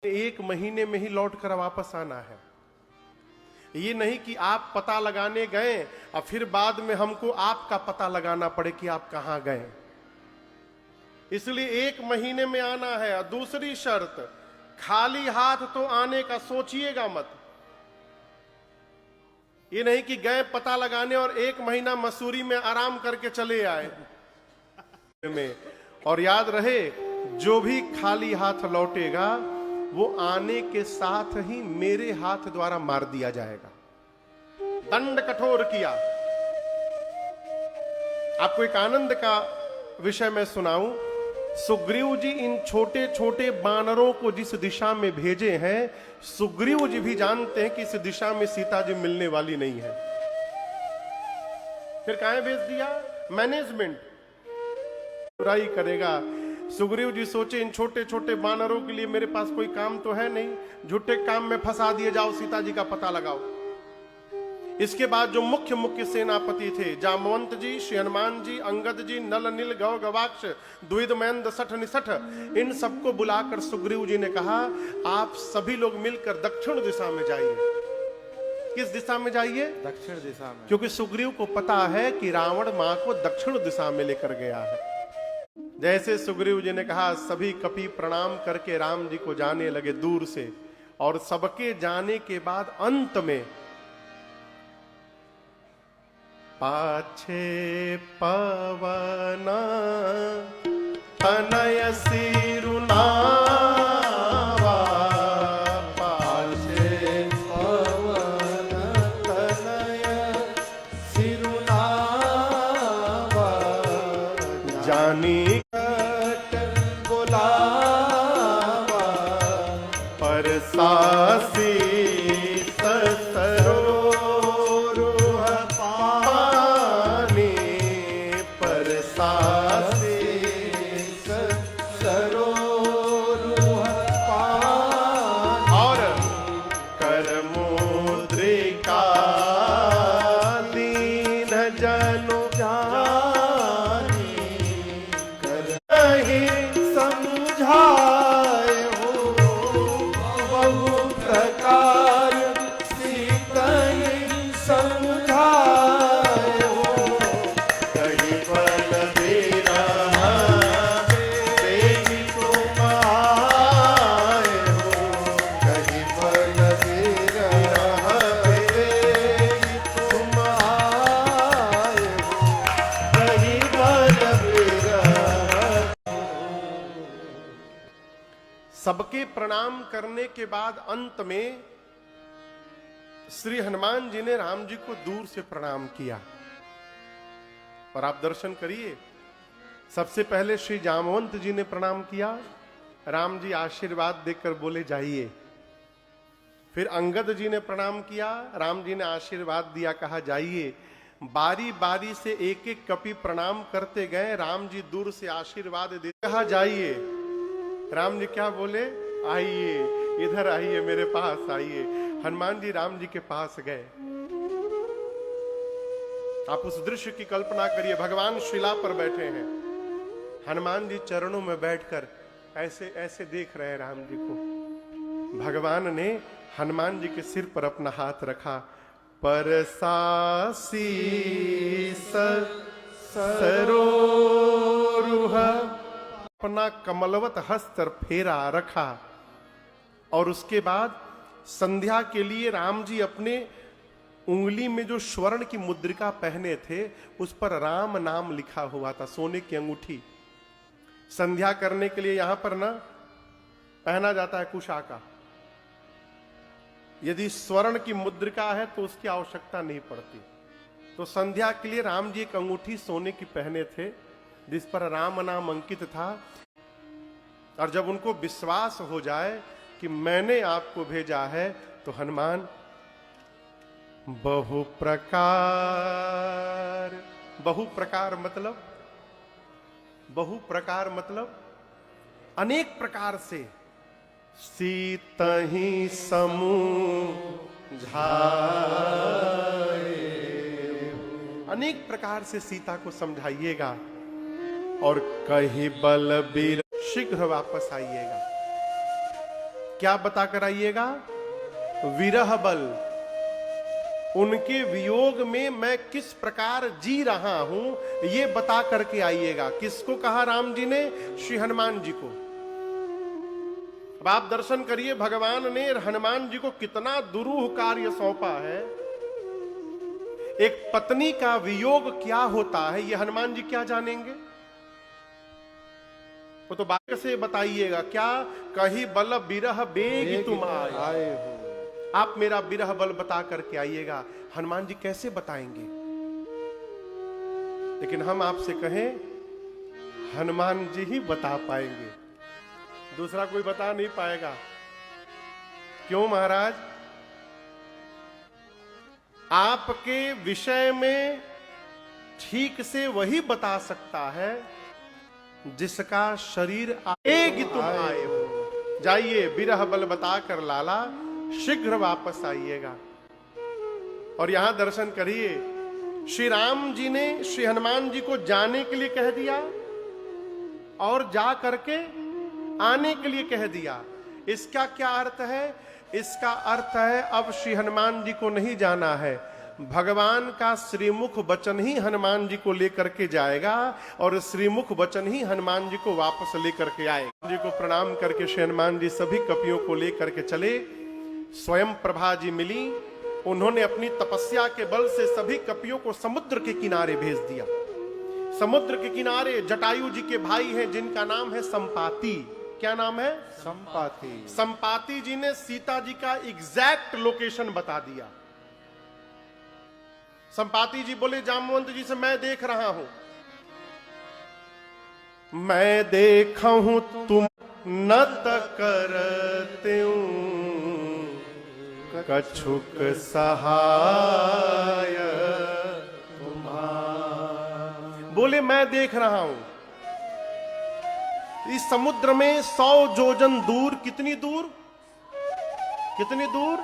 1 महीने में ही लौट कर वापस आना है। ये नहीं कि आप पता लगाने गए और फिर बाद में हमको आपका पता लगाना पड़े कि आप कहां गए। इसलिए 1 महीने में आना है। और दूसरी शर्त, खाली हाथ तो आने का सोचिएगा मत। ये नहीं कि गए पता लगाने और 1 महीना मसूरी में आराम करके चले आए में। और याद रहे, जो भी खाली हाथ लौटेगा वो आने के साथ ही मेरे हाथ द्वारा मार दिया जाएगा। दंड कठोर किया। आपको एक आनंद का विषय मैं सुनाऊं। सुग्रीव जी इन छोटे छोटे बानरों को जिस दिशा में भेजे हैं, सुग्रीव जी भी जानते हैं कि इस दिशा में सीता जी मिलने वाली नहीं है। फिर काहे भेज दिया? मैनेजमेंट बुराई करेगा। सुग्रीव जी सोचे इन छोटे छोटे बानरों के लिए मेरे पास कोई काम तो है नहीं, झूठे काम में फंसा दिए जाओ, सीता जी का पता लगाओ। इसके बाद जो मुख्य सेनापति थे, जामवंत जी, श्री हनुमान जी, अंगद जी, नल नील गौ गवाक्ष, द्विध महेंद्र सठ निसठ, इन सबको बुलाकर सुग्रीव जी ने कहा, आप सभी लोग मिलकर दक्षिण दिशा में जाइए। किस दिशा में जाइए? दक्षिण दिशा में। क्योंकि सुग्रीव को पता है कि रावण मां को दक्षिण दिशा में लेकर गया है। जैसे सुग्रीव जी ने कहा, सभी कपि प्रणाम करके राम जी को जाने लगे दूर से। और सबके जाने के बाद अंत में पाछे पवन तनय सिरुनावा, पाछे पवन तनय सिरुनावा, जानी सासी ससरोरुह पानी, पर सासी ससरोरुह पानी। और कर मुद्रिका दीन जनु जानी, कर नहीं समझाए प्रकार सीतन समझाए हो। कहीं बलबीरा देवी तुम आए हो, कहीं बलबीरा देवी तुम आए हो, कहीं बलबीरा। सबके प्रणाम करने के बाद अंत में श्री हनुमान जी ने राम जी को दूर से प्रणाम किया। और आप दर्शन करिए, सबसे पहले श्री जामवंत जी ने प्रणाम किया, राम जी आशीर्वाद देकर बोले जाइए। फिर अंगद जी ने प्रणाम किया, राम जी ने आशीर्वाद दिया, कहा जाइए। बारी बारी से एक एक कपि प्रणाम करते गए, राम जी दूर से आशीर्वाद दे, कहा जाइए। राम जी क्या बोले? आइए, इधर आइए, मेरे पास आइए। हनुमान जी राम जी के पास गए। आप उस दृश्य की कल्पना करिए, भगवान शिला पर बैठे हैं, हनुमान जी चरणों में बैठकर ऐसे ऐसे देख रहे हैं राम जी को। भगवान ने हनुमान जी के सिर पर अपना हाथ रखा, पर सासी सरोरुह, अपना कमलवत हस्त फेरा रखा। और उसके बाद संध्या के लिए राम जी अपने उंगली में जो स्वर्ण की मुद्रिका पहने थे, उस पर राम नाम लिखा हुआ था, सोने की अंगूठी। संध्या करने के लिए यहां पर ना पहना जाता है कुशाका। यदि स्वर्ण की मुद्रिका है तो उसकी आवश्यकता नहीं पड़ती। तो संध्या के लिए राम जी एक अंगूठी सोने की पहने थे, जिस पर राम नाम अंकित था। और जब उनको विश्वास हो जाए कि मैंने आपको भेजा है, तो हनुमान बहु प्रकार मतलब अनेक प्रकार से सीतहि समझाए, अनेक प्रकार से सीता को समझाइएगा और कहीं बलबीर शीघ्र वापस आइएगा। क्या बताकर आइएगा? विरह बल, उनके वियोग में मैं किस प्रकार जी रहा हूं ये बता करके आइएगा। किसको कहा राम जी ने? श्री हनुमान जी को। अब आप दर्शन करिए, भगवान ने हनुमान जी को कितना दुरूह कार्य सौंपा है। एक पत्नी का वियोग क्या होता है ये हनुमान जी क्या जानेंगे? वो तो वाक्य से बताइएगा। क्या कही बल बिरह बेग तुम आए हो, आप मेरा विरह बल बता करके आइएगा। हनुमान जी कैसे बताएंगे? लेकिन हम आपसे कहें, हनुमान जी ही बता पाएंगे, दूसरा कोई बता नहीं पाएगा। क्यों महाराज? आपके विषय में ठीक से वही बता सकता है जिसका शरीर आएगी तुम आए हो। जाइए, विरह बल बताकर लाला शीघ्र वापस आइएगा। और यहां दर्शन करिए, श्री राम जी ने श्री हनुमान जी को जाने के लिए कह दिया और जा करके आने के लिए कह दिया। इसका क्या अर्थ है? इसका अर्थ है अब श्री हनुमान जी को नहीं जाना है, भगवान का श्रीमुख वचन ही हनुमान जी को लेकर के जाएगा और श्रीमुख वचन ही हनुमान जी को वापस लेकर के आएगा। जी को प्रणाम करके श्री हनुमान जी सभी कपियों को लेकर के चले। स्वयं प्रभा जी मिली, उन्होंने अपनी तपस्या के बल से सभी कपियों को समुद्र के किनारे भेज दिया। समुद्र के किनारे जटायु जी के भाई हैं जिनका नाम है संपाति। क्या नाम है? संपाति। संपाति जी ने सीता जी का एग्जैक्ट लोकेशन बता दिया। संपाति जी बोले जामवंत जी से, मैं देख रहा हूं, मैं देखा हूं तुम नत करते कछुक सहाय तुम्हारा। बोले मैं देख रहा हूं इस समुद्र में 100 योजन दूर, कितनी दूर? कितनी दूर?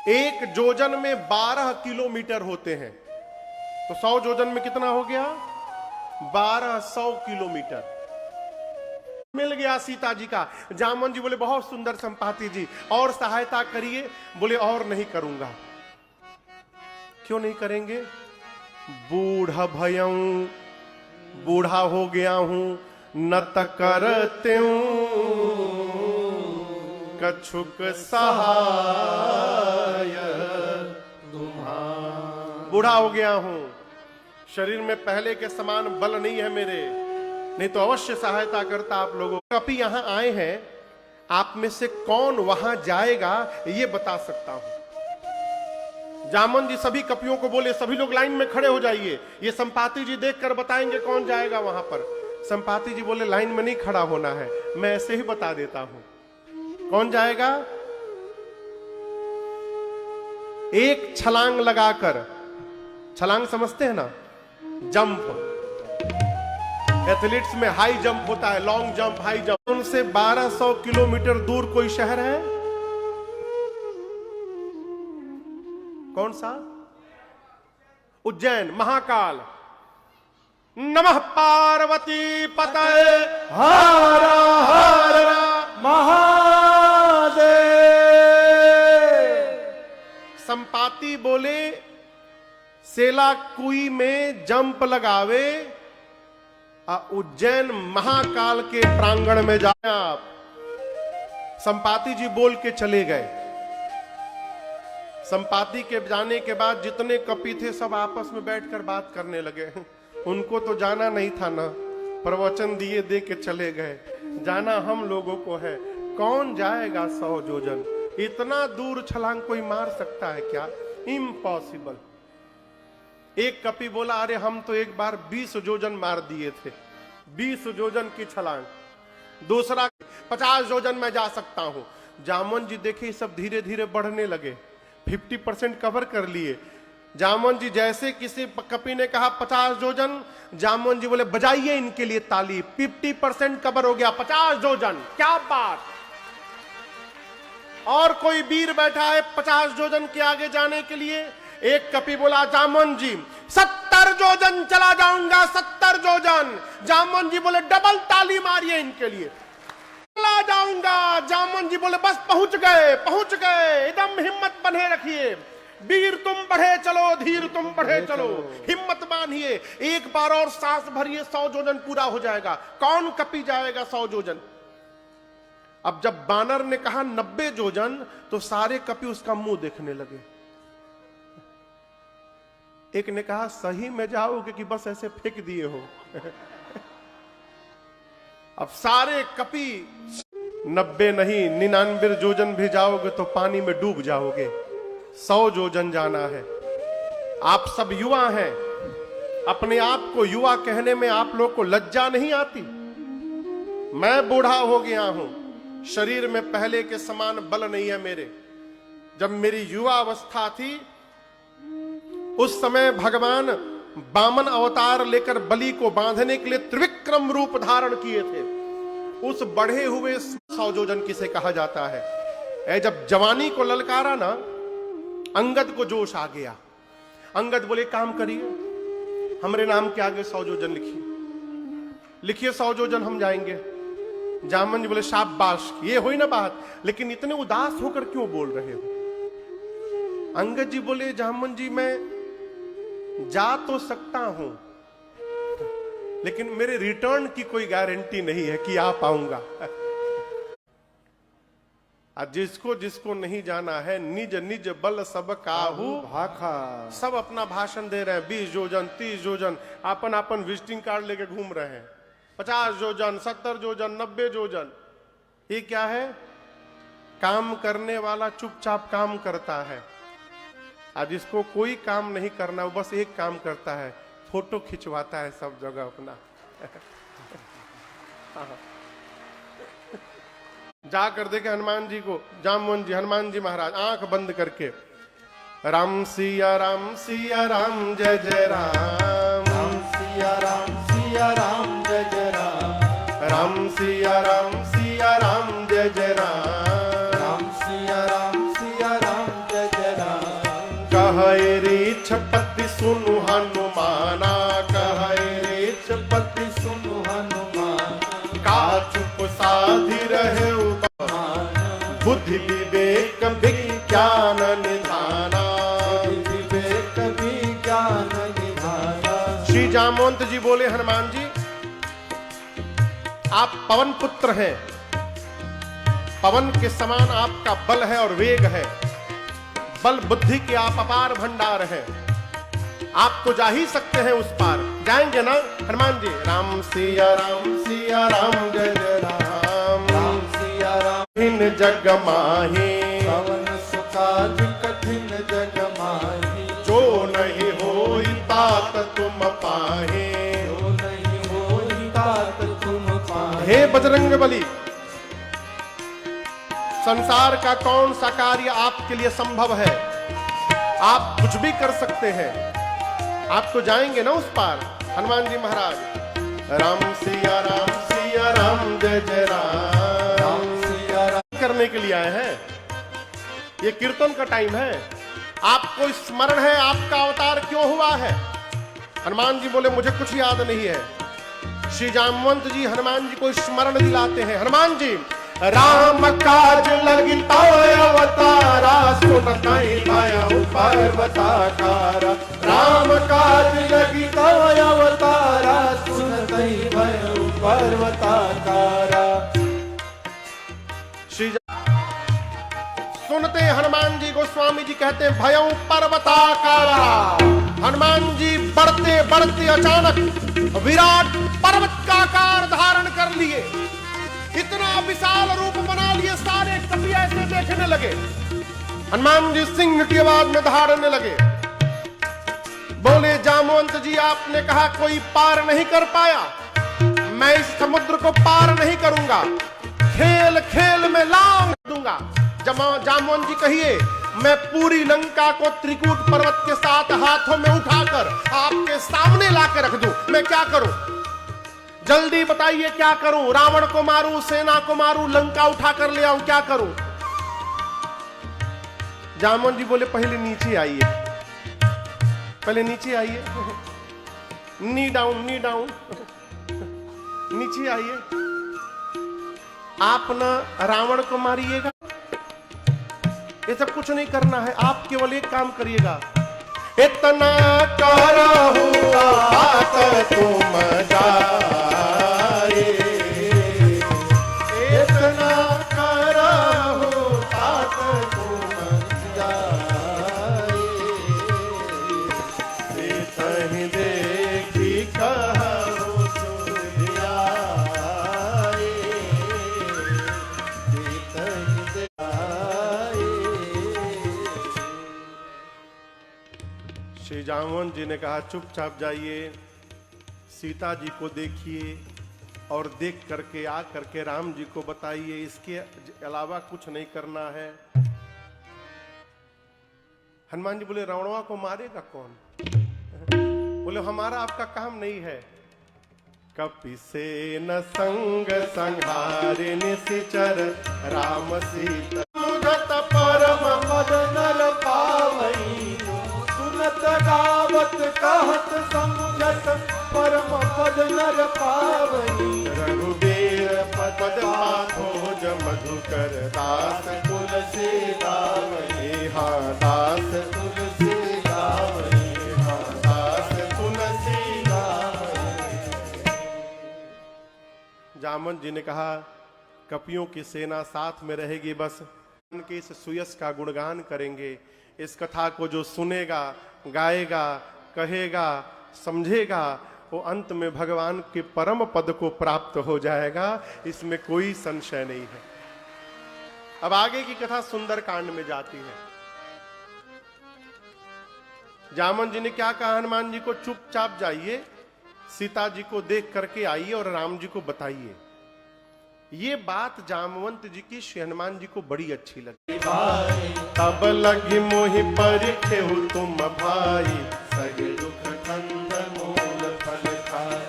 एक योजन में 12 किलोमीटर होते हैं, तो 100 योजन में कितना हो गया? 1200 किलोमीटर मिल गया सीता जी का। जामवंत जी बोले बहुत सुंदर संपाति जी, और सहायता करिए। बोले और नहीं करूंगा। क्यों नहीं करेंगे? बूढ़ा भयं, बूढ़ा हो गया हूं, नत करते कछुक सहाय तुम्हारा। बूढ़ा हो गया हूं, शरीर में पहले के समान बल नहीं है मेरे, नहीं तो अवश्य सहायता करता आप लोगों। कपि यहां आए हैं, आप में से कौन वहां जाएगा ये बता सकता हूं। जामवंत जी सभी कपियों को बोले सभी लोग लाइन में खड़े हो जाइए, ये संपाति जी देखकर बताएंगे कौन जाएगा वहां पर। संपाति जी बोले लाइन में नहीं खड़ा होना है, मैं ऐसे ही बता देता हूं कौन जाएगा। एक छलांग लगाकर, छलांग समझते हैं ना, जंप, एथलीट्स में हाई जंप होता है, लॉन्ग जंप, हाई जंप। उनसे 1200 किलोमीटर दूर कोई शहर है? कौन सा? उज्जैन, महाकाल। नमः पार्वती पतये हर हर महादेव। संपाति बोले सेला कुई में जंप लगावे, उज्जैन महाकाल के प्रांगण में जाए आप। संपाति जी बोल के चले गए। संपाति के जाने के बाद जितने कपि थे सब आपस में बैठकर बात करने लगे। उनको तो जाना नहीं था ना, प्रवचन दिए दे के चले गए। जाना हम लोगों को है, कौन जाएगा 100 योजन? इतना दूर छलांग कोई मार सकता है क्या? इम्पॉसिबल। एक कपि बोला अरे हम तो एक बार 20 योजन मार दिए थे, 20 योजन की छलांग। दूसरा 50 योजन में जा सकता हूं। जामवंत जी देखे सब धीरे धीरे बढ़ने लगे, 50% कवर कर लिए। जामवंत जी जैसे किसी कपि ने कहा 50 योजन, जामवंत जी बोले बजाइए इनके लिए ताली, 50% कवर हो गया, 50 योजन, क्या बात। और कोई वीर बैठा है 50 योजन के आगे जाने के लिए। एक कपि बोला जामवंत जी 70 योजन चला जाऊंगा, 70 योजन। जामवंत जी बोले डबल ताली मारिए इनके लिए, चला जाऊंगा जाऊंगा। जामवंत जी बोले बस पहुंच गए, पहुंच गए। एकदम हिम्मत बने रखिए, वीर तुम बढ़े चलो, धीर तुम बढ़े चलो, हिम्मत बांधिए, एक बार और सांस भरिए, 100 योजन पूरा हो जाएगा। कौन कपी जाएगा 100 योजन? अब जब बानर ने कहा 90 योजन, तो सारे कपी उसका मुंह देखने लगे। एक ने कहा सही में जाओगे कि बस ऐसे फेंक दिए हो? अब सारे कपी 90 नहीं 99 योजन भी जाओगे तो पानी में डूब जाओगे। 100 योजन जाना है। आप सब युवा हैं, अपने आप को युवा कहने में आप लोग को लज्जा नहीं आती? मैं बूढ़ा हो गया हूं, शरीर में पहले के समान बल नहीं है मेरे। जब मेरी युवा अवस्था थी, उस समय भगवान वामन अवतार लेकर बलि को बांधने के लिए त्रिविक्रम रूप धारण किए थे। उस बढ़े हुए 100 योजन किसे कहा जाता है? जब जवानी को ललकारा ना, अंगद को जोश आ गया। अंगद बोले काम करिए, हमारे नाम के आगे 100 योजन लिखिए, लिखिए 100 योजन हम जाएंगे। जामवंत जी बोले शाबाश, ये हुई ना बात, लेकिन इतने उदास होकर क्यों बोल रहे हो? अंगद जी बोले जामवंत जी मैं जा तो सकता हूं, लेकिन मेरे रिटर्न की कोई गारंटी नहीं है कि आ पाऊंगा। जिसको जिसको नहीं जाना है, निज निज बल सब काहू भाखा। सब अपना भाषण दे रहे हैं, 20 योजन 30 योजन, अपन अपन विजिटिंग कार्ड लेके घूम रहे हैं। 50 योजन 70 योजन 90 योजन। ये क्या है? काम करने वाला चुपचाप काम करता है, आज जिसको कोई काम नहीं करना, वो बस एक काम करता है, फोटो खिंचवाता है सब जगह अपना। जाकर देखे हनुमान जी को, जामवंत जी, हनुमान जी महाराज आंख बंद करके राम सिया राम सिया राम जय जय राम, राम सिया राम जय जय राम, राम सिया राम जय जय राम, राम सिया राम जय जय राम। कहे रीछपति सुनु हनुमाना, कहे रीछपति सुनु हनुमान, का चुप साधि रहे बुद्धि विवेक विज्ञान निधाना, विवेक विज्ञान निधाना। श्री जामवंत जी बोले हनुमान जी आप पवन पुत्र हैं, पवन के समान आपका बल है और वेग है, बल बुद्धि के आप अपार भंडार हैं, आप तो जा ही सकते हैं उस पार। जाएंगे ना हनुमान जी? राम सिया राम जय जय राम, राम सिया राम कठिन जग माही, पवन सुखादि कठिन जग माही, जो नहीं होई तात तुम पाहे, जो नहीं होई तात तुम पाहे। हे बजरंग बली, संसार का कौन सा कार्य आपके लिए संभव है? आप कुछ भी कर सकते हैं, आप तो जाएंगे ना उस पार। हनुमान जी महाराज राम सिया राम जय जय राम, राम सिया राम करने के लिए आए हैं। ये कीर्तन का टाइम है, आपको स्मरण है आपका अवतार क्यों हुआ है? हनुमान जी बोले मुझे कुछ याद नहीं है। श्री जामवंत जी हनुमान जी को स्मरण दिलाते हैं। हनुमान जी राम काज लगिता अवतारा, सुनताई भयउ पर्वताकारा, राम काज लगिता अवतारा, सुनतई भयउ पर्वताकारा। श्री सुनते हनुमान जी गोस्वामी जी कहते हैं भयउ पर्वताकारा। हनुमान जी बढ़ते बढ़ते अचानक विराट पर्वत का आकार धारण कर लिए, इतना विशाल रूप बना लिए, सारे कपि ऐसे देखने लगे। हनुमान जी सिंह की आवाज में धारने लगे, बोले जामवंत जी आपने कहा कोई पार नहीं कर पाया, मैं इस समुद्र को पार नहीं करूंगा, खेल खेल में लांग दूंगा। जामवंत जी कहिए मैं पूरी लंका को त्रिकूट पर्वत के साथ हाथों में उठाकर आपके सामने लाकर रख दूं, मैं क्या करूं? जल्दी बताइए क्या करूं? रावण को मारूं, सेना को मारूं, लंका उठाकर ले आऊं, क्या करूं? जामवंत जी बोले पहले नीचे आइए, पहले नीचे आइए, नी डाउन नीचे आइए। आप ना रावण को मारिएगा, ये सब कुछ नहीं करना है। आप केवल एक काम करिएगा, इतना करहु तात तुम जाए, इतना करहु तात तुम जाए, सीतहि देखी कहु सुधियाए, सीतहि देखी। श्री जामवंत जी ने कहा चुपचाप जाइए, सीता जी को देखिए और देख करके आ करके राम जी को बताइए, इसके अलावा कुछ नहीं करना है। हनुमान जी बोले रावणवा को मारेगा कौन? बोले हमारा आपका काम नहीं है। कपि सेन संग संहारे निशिचर राम सीता मुझत परम पद नर पावई, सुनत गावत कहत समझत परम पद नर पावई, रघुबीर पद पाथोज मधुकर दास तुलसी गावई, हाँ दास तुलसी गावई, हाँ दास तुलसी। जामवंत जी ने कहा कपियों की सेना साथ में रहेगी, बस उनके इस सुयस का गुणगान करेंगे। इस कथा को जो सुनेगा, गाएगा, कहेगा, समझेगा, वो अंत में भगवान के परम पद को प्राप्त हो जाएगा, इसमें कोई संशय नहीं है। अब आगे की कथा सुंदर कांड में जाती है। जामवंत जी ने क्या कहा हनुमान जी को, चुपचाप जाइए, सीता जी को देख करके आइए और राम जी को बताइए। ये बात जामवंत जी की श्री हनुमान जी को बड़ी अच्छी लगी। तब लगी मोहि परिखेहु तुम भाई, सगे दुख कंद मूल फल खाए,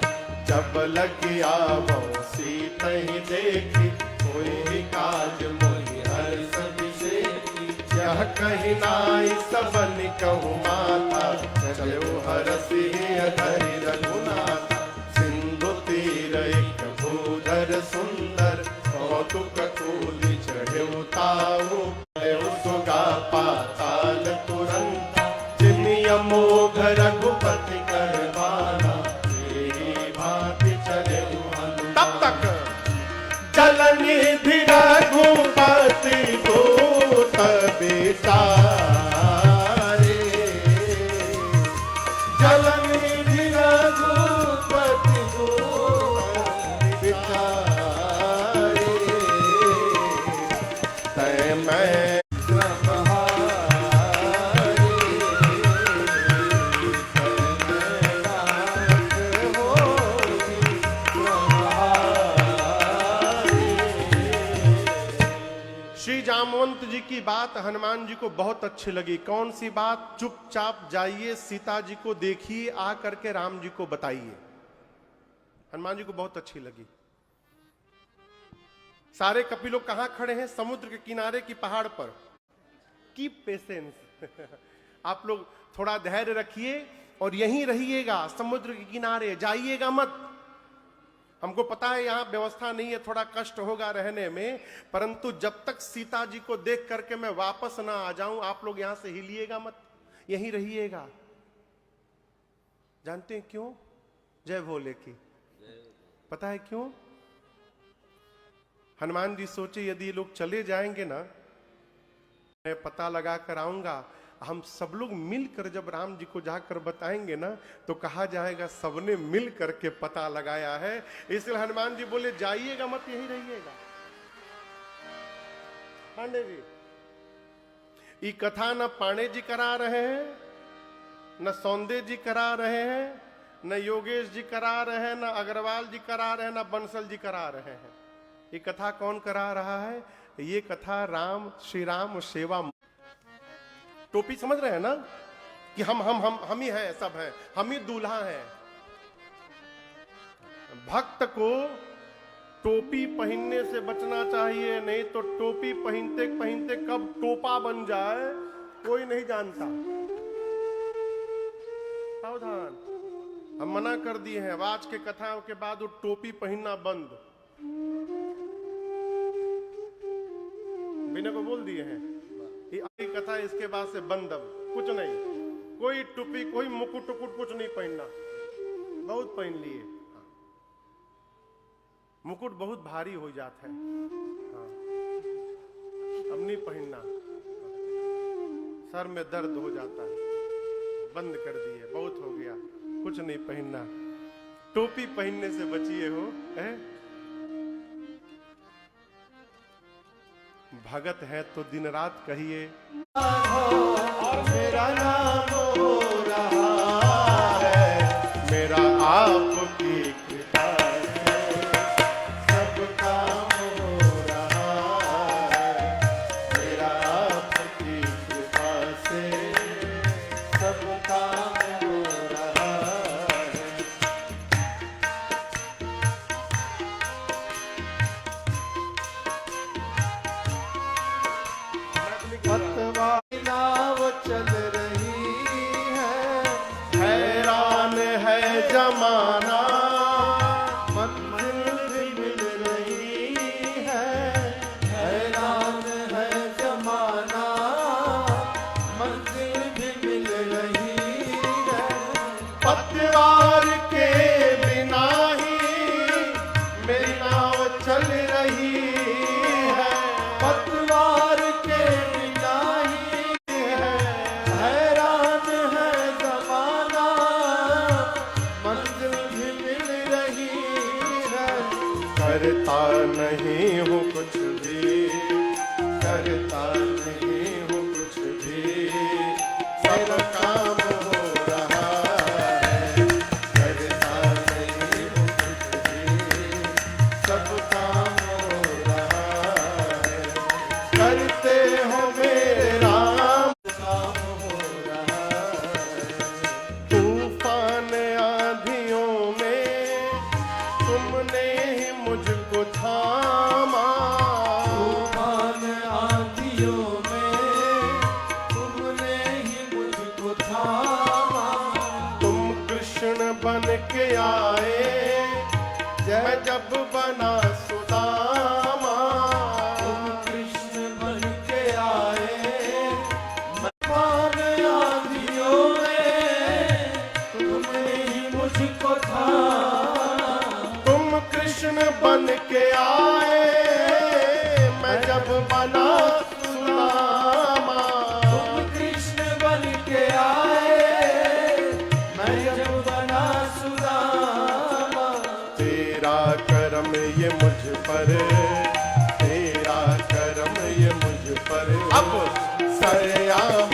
जब लगी आवो सीतहि देखी, कोई काज मोहि हर्ष विशेषी, यह कही नाई सबन कहु माता, चलो हरसि धरि रघुनाथ, सिंधु तीर एक भूधर सुंदर, कौतुक कूलि चढ़ेउ ताऊ, सुगा पाताल तुरंत, जिमि अमोघ रघुपति कर बाना, तेरी भांति चलेउ हनुमान। तब तक जलनिधि रघुपति दूत बिचारे, जलनिधि रघुपति दूत बिचारे, तै मैं श्री जामवंत जी की बात हनुमान जी को बहुत अच्छी लगी। कौन सी बात? चुपचाप जाइए, सीता जी को देखिए, आ करके राम जी को बताइए। हनुमान जी को बहुत अच्छी लगी। सारे कपि लोग कहां खड़े हैं? समुद्र के किनारे की पहाड़ पर। कीप पेशेंस आप लोग थोड़ा धैर्य रखिए और यहीं रहिएगा, समुद्र के किनारे जाइएगा मत। हमको पता है यहां व्यवस्था नहीं है, थोड़ा कष्ट होगा रहने में, परंतु जब तक सीता जी को देख करके मैं वापस ना आ जाऊं, आप लोग यहां से हिलिएगा मत, यहीं रहिएगा। जानते हैं क्यों? जय भोले की। पता है क्यों? हनुमान जी सोचे यदि ये लोग चले जाएंगे ना, मैं पता लगा कर आऊंगा, हम सब लोग मिलकर जब राम जी को जाकर बताएंगे ना, तो कहा जाएगा सबने मिल करके पता लगाया है। इसलिए हनुमान जी बोले जाइएगा मत, यही रहिएगा। पांडे जी, ये कथा न पांडे जी करा रहे हैं, न सौंदे जी करा रहे हैं, न योगेश जी करा रहे हैं, न अग्रवाल जी करा रहे हैं, न बंसल जी करा रहे हैं। ये कथा कौन करा रहा है? ये कथा राम, श्री राम सेवा। टोपी समझ रहे हैं ना कि हम ही हैं, सब हैं, हम ही दूल्हा हैं। भक्त को टोपी पहनने से बचना चाहिए, नहीं तो टोपी पहनते पहनते कब टोपा बन जाए कोई नहीं जानता। सावधान, हम मना कर दिए हैं, आज के कथाओं के बाद वो टोपी पहनना बंद। बिना को बोल दिए हैं ये आगे कथा, इसके बाद से बंद, अब कुछ नहीं, कोई टोपी कोई मुकुट टुकुट कुछ नहीं पहनना। बहुत पहन लिए, मुकुट बहुत भारी हो जाता है, हाँ। अब नहीं पहनना, सर में दर्द हो जाता है, बंद कर दिए, बहुत हो गया, कुछ नहीं पहनना। टोपी पहनने से बचिए हो, है? भगत है तो दिन रात कहिए और मेरा नाम हो रहा है, मेरा आपकी कृपा सब काम हो रहा है, मेरा आपकी कृपा से सब काम हो रहा है। पतवारी नाव चल रही है, हैरान है जमाना, मंजिल भी मिल रही है, हैरान है जमाना, मंजिल भी मिल रही है। पतवार के बिना ही मेरी नाव चल रही है, पतवार के बिना ही है, हैरान है जमाना, मंजिल भी मिल रही है। करता नहीं हूँ कुछ भी, करता नहीं हूँ कुछ भी, सब काम हो रहा है, करता नहीं हूँ कुछ भी, सब काम हो रहा है, करते हो मेरे राम, काम हो रहा है। तूफान आंधियों में तुमने ही मुझको थामा, तूफान आंधियों में तुमने ही मुझको थामा, तुम कृष्ण बन के आए, मैं जब बना सुदामा, तुम कृष्ण बन के आए, तूफान आंधियों में तुमने ही मुझको थामा, तुम कृष्ण बन के आए, मैं जब बना सुदामा, तुम कृष्ण बन के आए, मैं जब बना सुदामा। तेरा करम ये मुझ पर, तेरा करम ये मुझ पर, अब सरेआम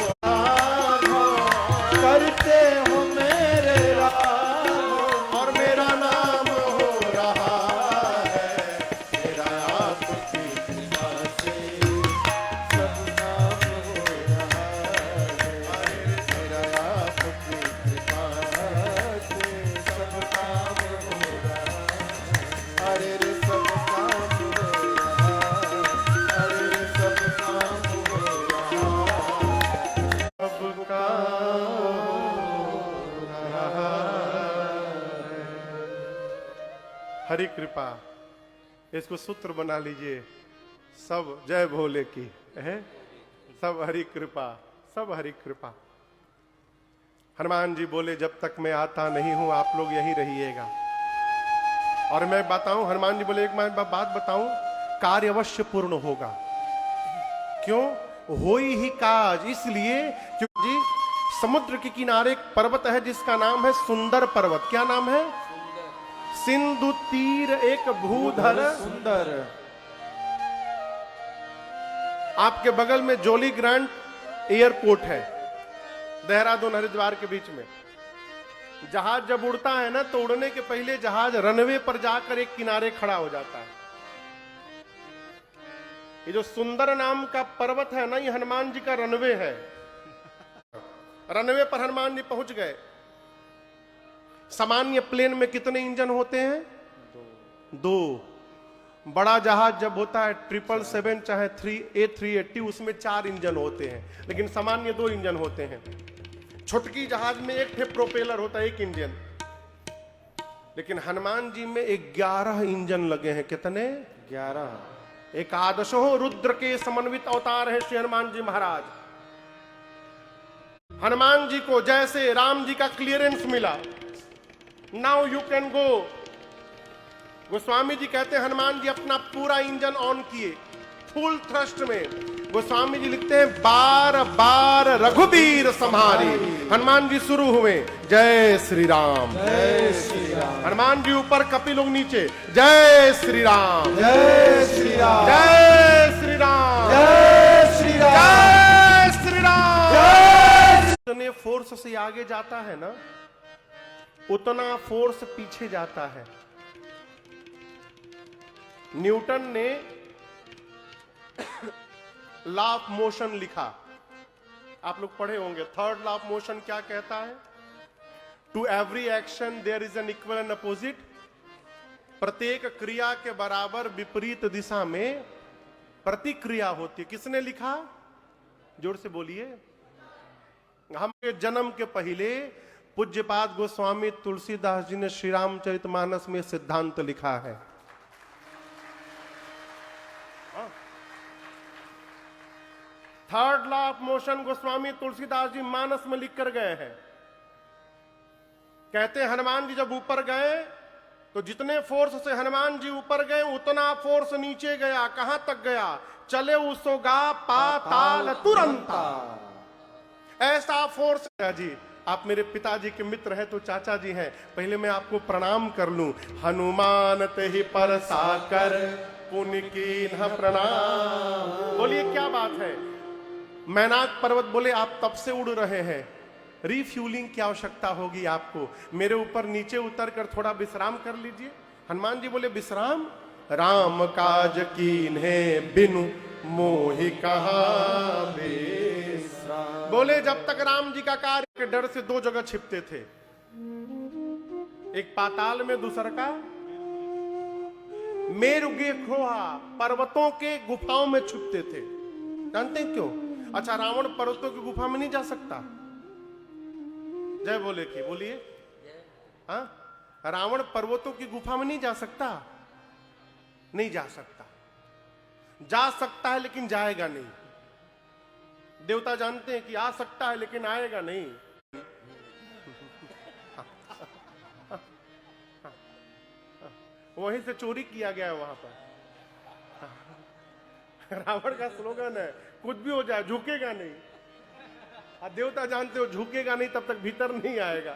करते हो मेरे राम, और मेरा नाम हो रहा है, मेरा आपकी कृपा से सब काम हो रहा है, मेरा आपकी कृपा से सब काम हो रहा है। अरे रे सब काम हो रहा है, अरे रे सब काम हो रहा है। सबका हो रहा है। हरि कृपा, इसको सूत्र बना लीजिए, सब जय भोले की है, सब हरि कृपा, सब हरि कृपा। हनुमान जी बोले जब तक मैं आता नहीं हूं आप लोग यहीं रहिएगा। और मैं बताऊं, हनुमान जी बोले एक मैं बात बताऊं, कार्य अवश्य पूर्ण होगा। क्यों? होई ही काज, इसलिए क्योंकि जी समुद्र के किनारे एक पर्वत है जिसका नाम है सुंदर पर्वत। क्या नाम है? सिंधु तीर एक भूधर। सुंदर। आपके बगल में जोली ग्रांट एयरपोर्ट है, देहरादून हरिद्वार के बीच में। जहाज जब उड़ता है ना, तो उड़ने के पहले जहाज रनवे पर जाकर एक किनारे खड़ा हो जाता है। ये जो सुंदर नाम का पर्वत है ना, ये हनुमान जी का रनवे है। रनवे पर हनुमान जी पहुंच गए। सामान्य प्लेन में कितने इंजन होते हैं? दो। बड़ा जहाज जब होता है 777 चाहे A380, उसमें 4 इंजन होते हैं, लेकिन सामान्य 2 इंजन होते हैं। छोटकी जहाज में एक प्रोपेलर होता है, 1 इंजन। लेकिन हनुमान जी में 11 इंजन लगे हैं। कितने? 11। एकादशों रुद्र के समन्वित अवतार है श्री हनुमान जी महाराज। हनुमान जी को जैसे राम जी का क्लियरेंस मिला, now you can go, Goswami ji कहते हैं हनुमान जी अपना पूरा इंजन ऑन किए फुल थ्रस्ट में। गोस्वामी जी लिखते हैं बार बार रघुबीर संहारी। हनुमान जी शुरू हुए जय श्री राम, जय श्री राम, हनुमान जी ऊपर, कपिल लोग नीचे, जय श्री राम, जय श्री राम, जय श्री राम, जय श्री राम, जय श्री राम। जितने फोर्स से आगे जाता है ना, उतना फोर्स पीछे जाता है। न्यूटन ने लॉ ऑफ मोशन लिखा, आप लोग पढ़े होंगे। थर्ड लॉ ऑफ मोशन क्या कहता है? To every action there is an equal and opposite. प्रत्येक क्रिया के बराबर विपरीत दिशा में प्रतिक्रिया होती है। किसने लिखा? जोर से बोलिए। हम जन्म के पहले पूज्यपाद गोस्वामी तुलसीदास जी ने श्री रामचरितमानस में सिद्धांत लिखा है। Third law of motion Goswami Tulsidas ji Manas में लिख कर गए हैं। कहते हैं हनुमान जी जब ऊपर गए तो जितने फोर्स से हनुमान जी ऊपर गए उतना फोर्स नीचे गया। कहां तक गया? चले उसोगा पाताल तुरंता। ऐसा फोर्स है जी। आप मेरे पिताजी के मित्र हैं तो चाचा जी हैं, पहले मैं आपको प्रणाम कर लूं। हनुमान ते ही पर साकर पुण्य कीन्ह प्रणाम। बोलिए क्या बात है। मैनाक पर्वत बोले आप तब से उड़ रहे हैं, रिफ्यूलिंग की आवश्यकता होगी आपको, मेरे ऊपर नीचे उतर कर थोड़ा विश्राम कर लीजिए। हनुमान जी बोले विश्राम? राम काज कीन्हे बिनु मोहि कहां विश्राम। बोले जब तक राम जी का कार्य के डर से दो जगह छिपते थे, एक पाताल में, दूसरा का मेरुगे खोहा, पर्वतों के गुफाओं में छुपते थे। जानते हैं क्यों? अच्छा, रावण पर्वतों की गुफा में नहीं जा सकता। जय बोले की बोलिए। हाँ, रावण पर्वतों की गुफा में नहीं जा सकता, नहीं जा सकता। जा सकता है लेकिन जाएगा नहीं। देवता जानते हैं कि आ सकता है लेकिन आएगा नहीं। वहीं से चोरी किया गया है वहां पर। रावण का स्लोगन है कुछ भी हो जाए झुकेगा नहीं। देवता जानते हो झुकेगा नहीं तब तक भीतर नहीं आएगा।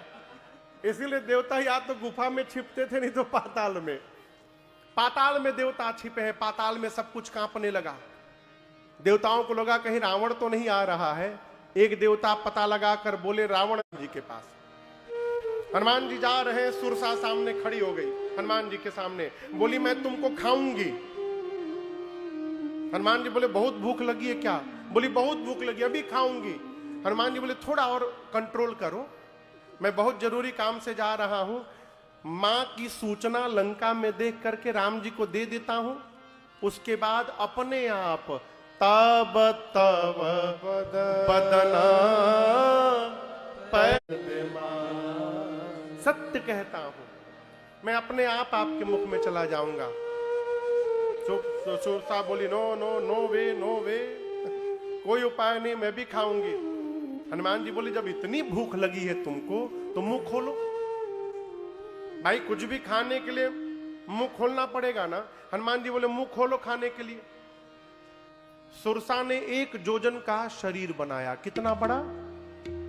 इसीलिए देवता या तो गुफा में छिपते थे, नहीं तो पाताल में। पाताल में देवता छिपे हैं। पाताल में सब कुछ कांपने लगा। देवताओं को लगा कहीं रावण तो नहीं आ रहा है। एक देवता पता लगा कर बोले रावण जी के पास। हनुमान जी जा रहे हैं, सुरसा सामने खड़ी हो गई हनुमान जी के सामने, बोली मैं तुमको खाऊंगी। हनुमान जी बोले बहुत भूख लगी है क्या? बोली बहुत भूख लगी, अभी खाऊंगी। हनुमान जी बोले थोड़ा और कंट्रोल करो, मैं बहुत जरूरी काम से जा रहा हूं। मां की सूचना लंका में देख करके राम जी को दे देता हूं, उसके बाद अपने आप तब तब बदना सत्य कहता हूं, मैं अपने आप आपके मुख में चला जाऊंगा। सुरसा बोली नो नो नो वे नो वे, कोई उपाय नहीं, मैं भी खाऊंगी। हनुमान जी बोले जब इतनी भूख लगी है तुमको तो मुंह खोलो। भाई कुछ भी खाने के लिए मुंह खोलना पड़ेगा ना। हनुमान जी बोले मुंह खोलो खाने के लिए। सुरसा ने 1 जोजन का शरीर बनाया। कितना बड़ा?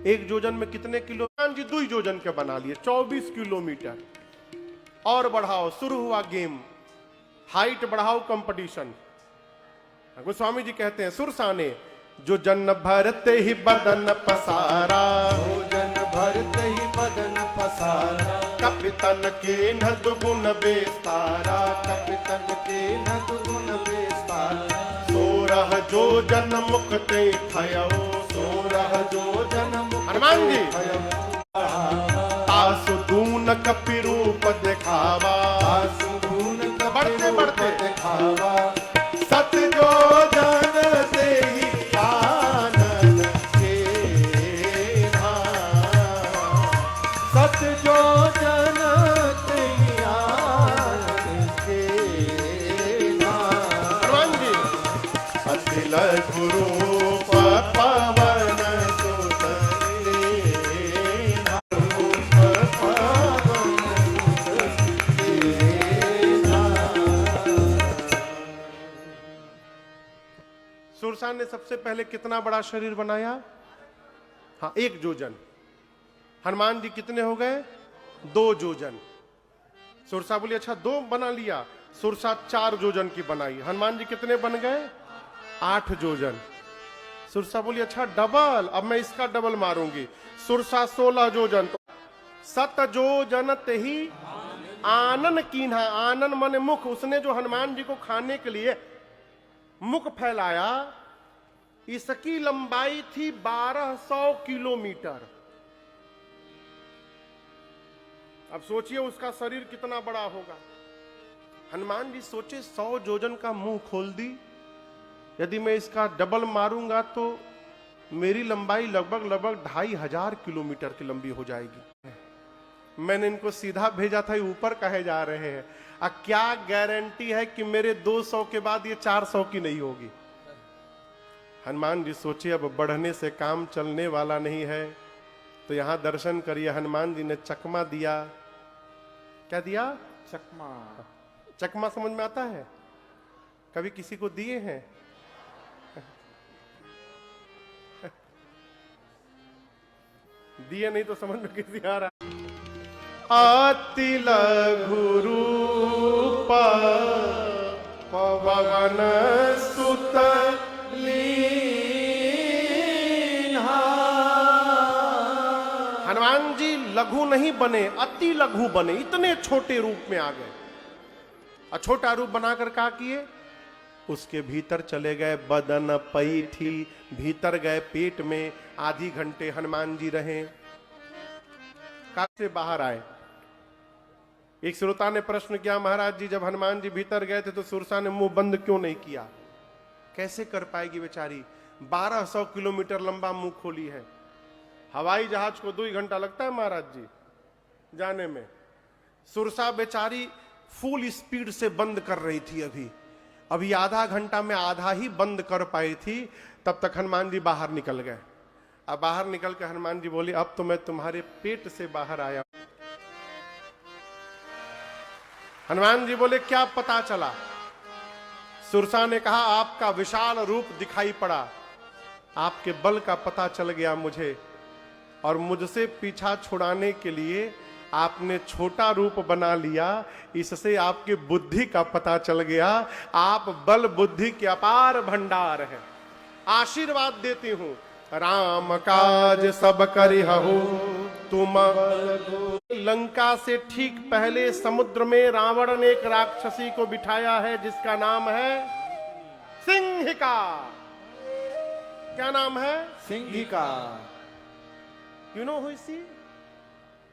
1 जोजन में कितने किलो? हनुमान जी 2 जोजन के बना लिए, 24 किलोमीटर। और बढ़ाओ, शुरू हुआ गेम, हाइट बढ़ाओ कंपटीशन। गोस्वामी जी कहते हैं सुरसा ने जो जन भरते ही बदन पसारा, भोजन भरते ही बदन पसारा, कपितन के न दुगुन बेस्तारा, कपितन के न दुगुन बेस्तारा, 16 जो जन मुक्ते थयो, 16 जो जन मुक्ते हनुमान जी थयो, तासु दून कपि रूप दिखावा, आसुन बढ़ते बढ़ते दिखावा, सत जो जन से ही आनंद के धाम, सत जो जन ते आनंद के धाम। हनुमान रूप पवन सुत लीना, रूप पवन सुत लीना। सुरसा ने सबसे पहले कितना बड़ा शरीर बनाया? हाँ, 1 जोजन। हनुमान जी कितने हो गए? 2 जोजन। सुरसा बोली अच्छा 2 बना लिया। सुरसा 4 जोजन की बनाई। हनुमान जी कितने बन गए? 8 जोजन। सुरसा बोली अच्छा डबल, अब मैं इसका डबल मारूंगी। सुरसा 16 जोजन। 7 जोजन ते ही आनन कीन्हा। आनन माने मुख। उसने जो हनुमान जी को खाने के लिए मुख फैलाया, इसकी लंबाई थी 1200 किलोमीटर। अब सोचिए उसका शरीर कितना बड़ा होगा। हनुमान जी सोचे 100 जोजन का मुंह खोल दी, यदि मैं इसका डबल मारूंगा तो मेरी लंबाई लगभग 2500 किलोमीटर की लंबी हो जाएगी। मैंने इनको सीधा भेजा था, ऊपर कहे जा रहे हैं। क्या गारंटी है कि मेरे 200 के बाद ये 400 की नहीं होगी? हनुमान जी सोचे अब बढ़ने से काम चलने वाला नहीं है, तो यहां दर्शन करिए। हनुमान जी ने चकमा दिया। क्या दिया? चकमा। चकमा समझ में आता है? कभी किसी को दिए हैं? दिए नहीं तो समझ में किसी आ रहा। अति लघु रूप पवन सुत लीन्हा। हनुमान जी लघु नहीं बने, अति लघु बने, इतने छोटे रूप में आ गए। और छोटा रूप बनाकर क्या किए? उसके भीतर चले गए, बदन पैठी भीतर गए पेट में। आधी घंटे हनुमान जी रहे। कहाँ से बाहर आए? एक श्रोता ने प्रश्न किया, महाराज जी जब हनुमान जी भीतर गए थे तो सुरसा ने मुंह बंद क्यों नहीं किया? कैसे कर पाएगी बेचारी? 1200 किलोमीटर लंबा मुंह खोली है। हवाई जहाज को 2 घंटा लगता है महाराज जी जाने में। सुरसा बेचारी फुल स्पीड से बंद कर रही थी। अभी आधा घंटा में आधा ही बंद कर पाई थी। तब तक हनुमान जी बाहर निकल गए। अब बाहर निकल कर हनुमान जी बोले अब तो मैं तुम्हारे पेट से बाहर आया। हनुमान जी बोले क्या पता चला? सुरसा ने कहा आपका विशाल रूप दिखाई पड़ा, आपके बल का पता चल गया मुझे, और मुझसे पीछा छुड़ाने के लिए आपने छोटा रूप बना लिया। इससे आपकी बुद्धि का पता चल गया। आप बल बुद्धि के अपार भंडार हैं। आशीर्वाद देती हूं, राम काज सब करिहु तुम। लंका से ठीक पहले समुद्र में रावण ने एक राक्षसी को बिठाया है जिसका नाम है सिंहिका। क्या नाम है? Simhika. You know who is she?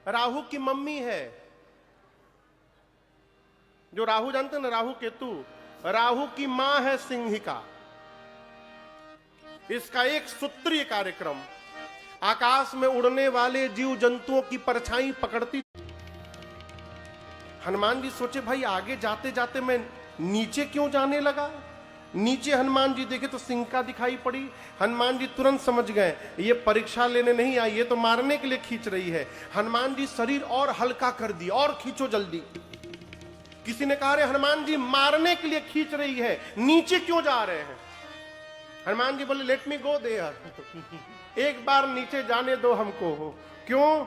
Rahu की मम्मी है। जो राहु जानते हैं ना, राहु केतु, राहु की मां है सिंहिका। इसका एक सूत्रीय कार्यक्रम, आकाश में उड़ने वाले जीव जंतुओं की परछाई पकड़ती। हनुमान जी सोचे भाई आगे जाते जाते मैं नीचे क्यों जाने लगा। नीचे हनुमान जी देखे तो सिंहिका दिखाई पड़ी। हनुमान जी तुरंत समझ गए ये परीक्षा लेने नहीं आई, ये तो मारने के लिए खींच रही है। हनुमान जी शरीर और हल्का कर दी, और खींचो जल्दी। किसी ने कहा रे हनुमान जी मारने के लिए खींच रही है, नीचे क्यों जा रहे हैं? हनुमान जी बोले लेट मी गो देयर, एक बार नीचे जाने दो हमको। क्यों?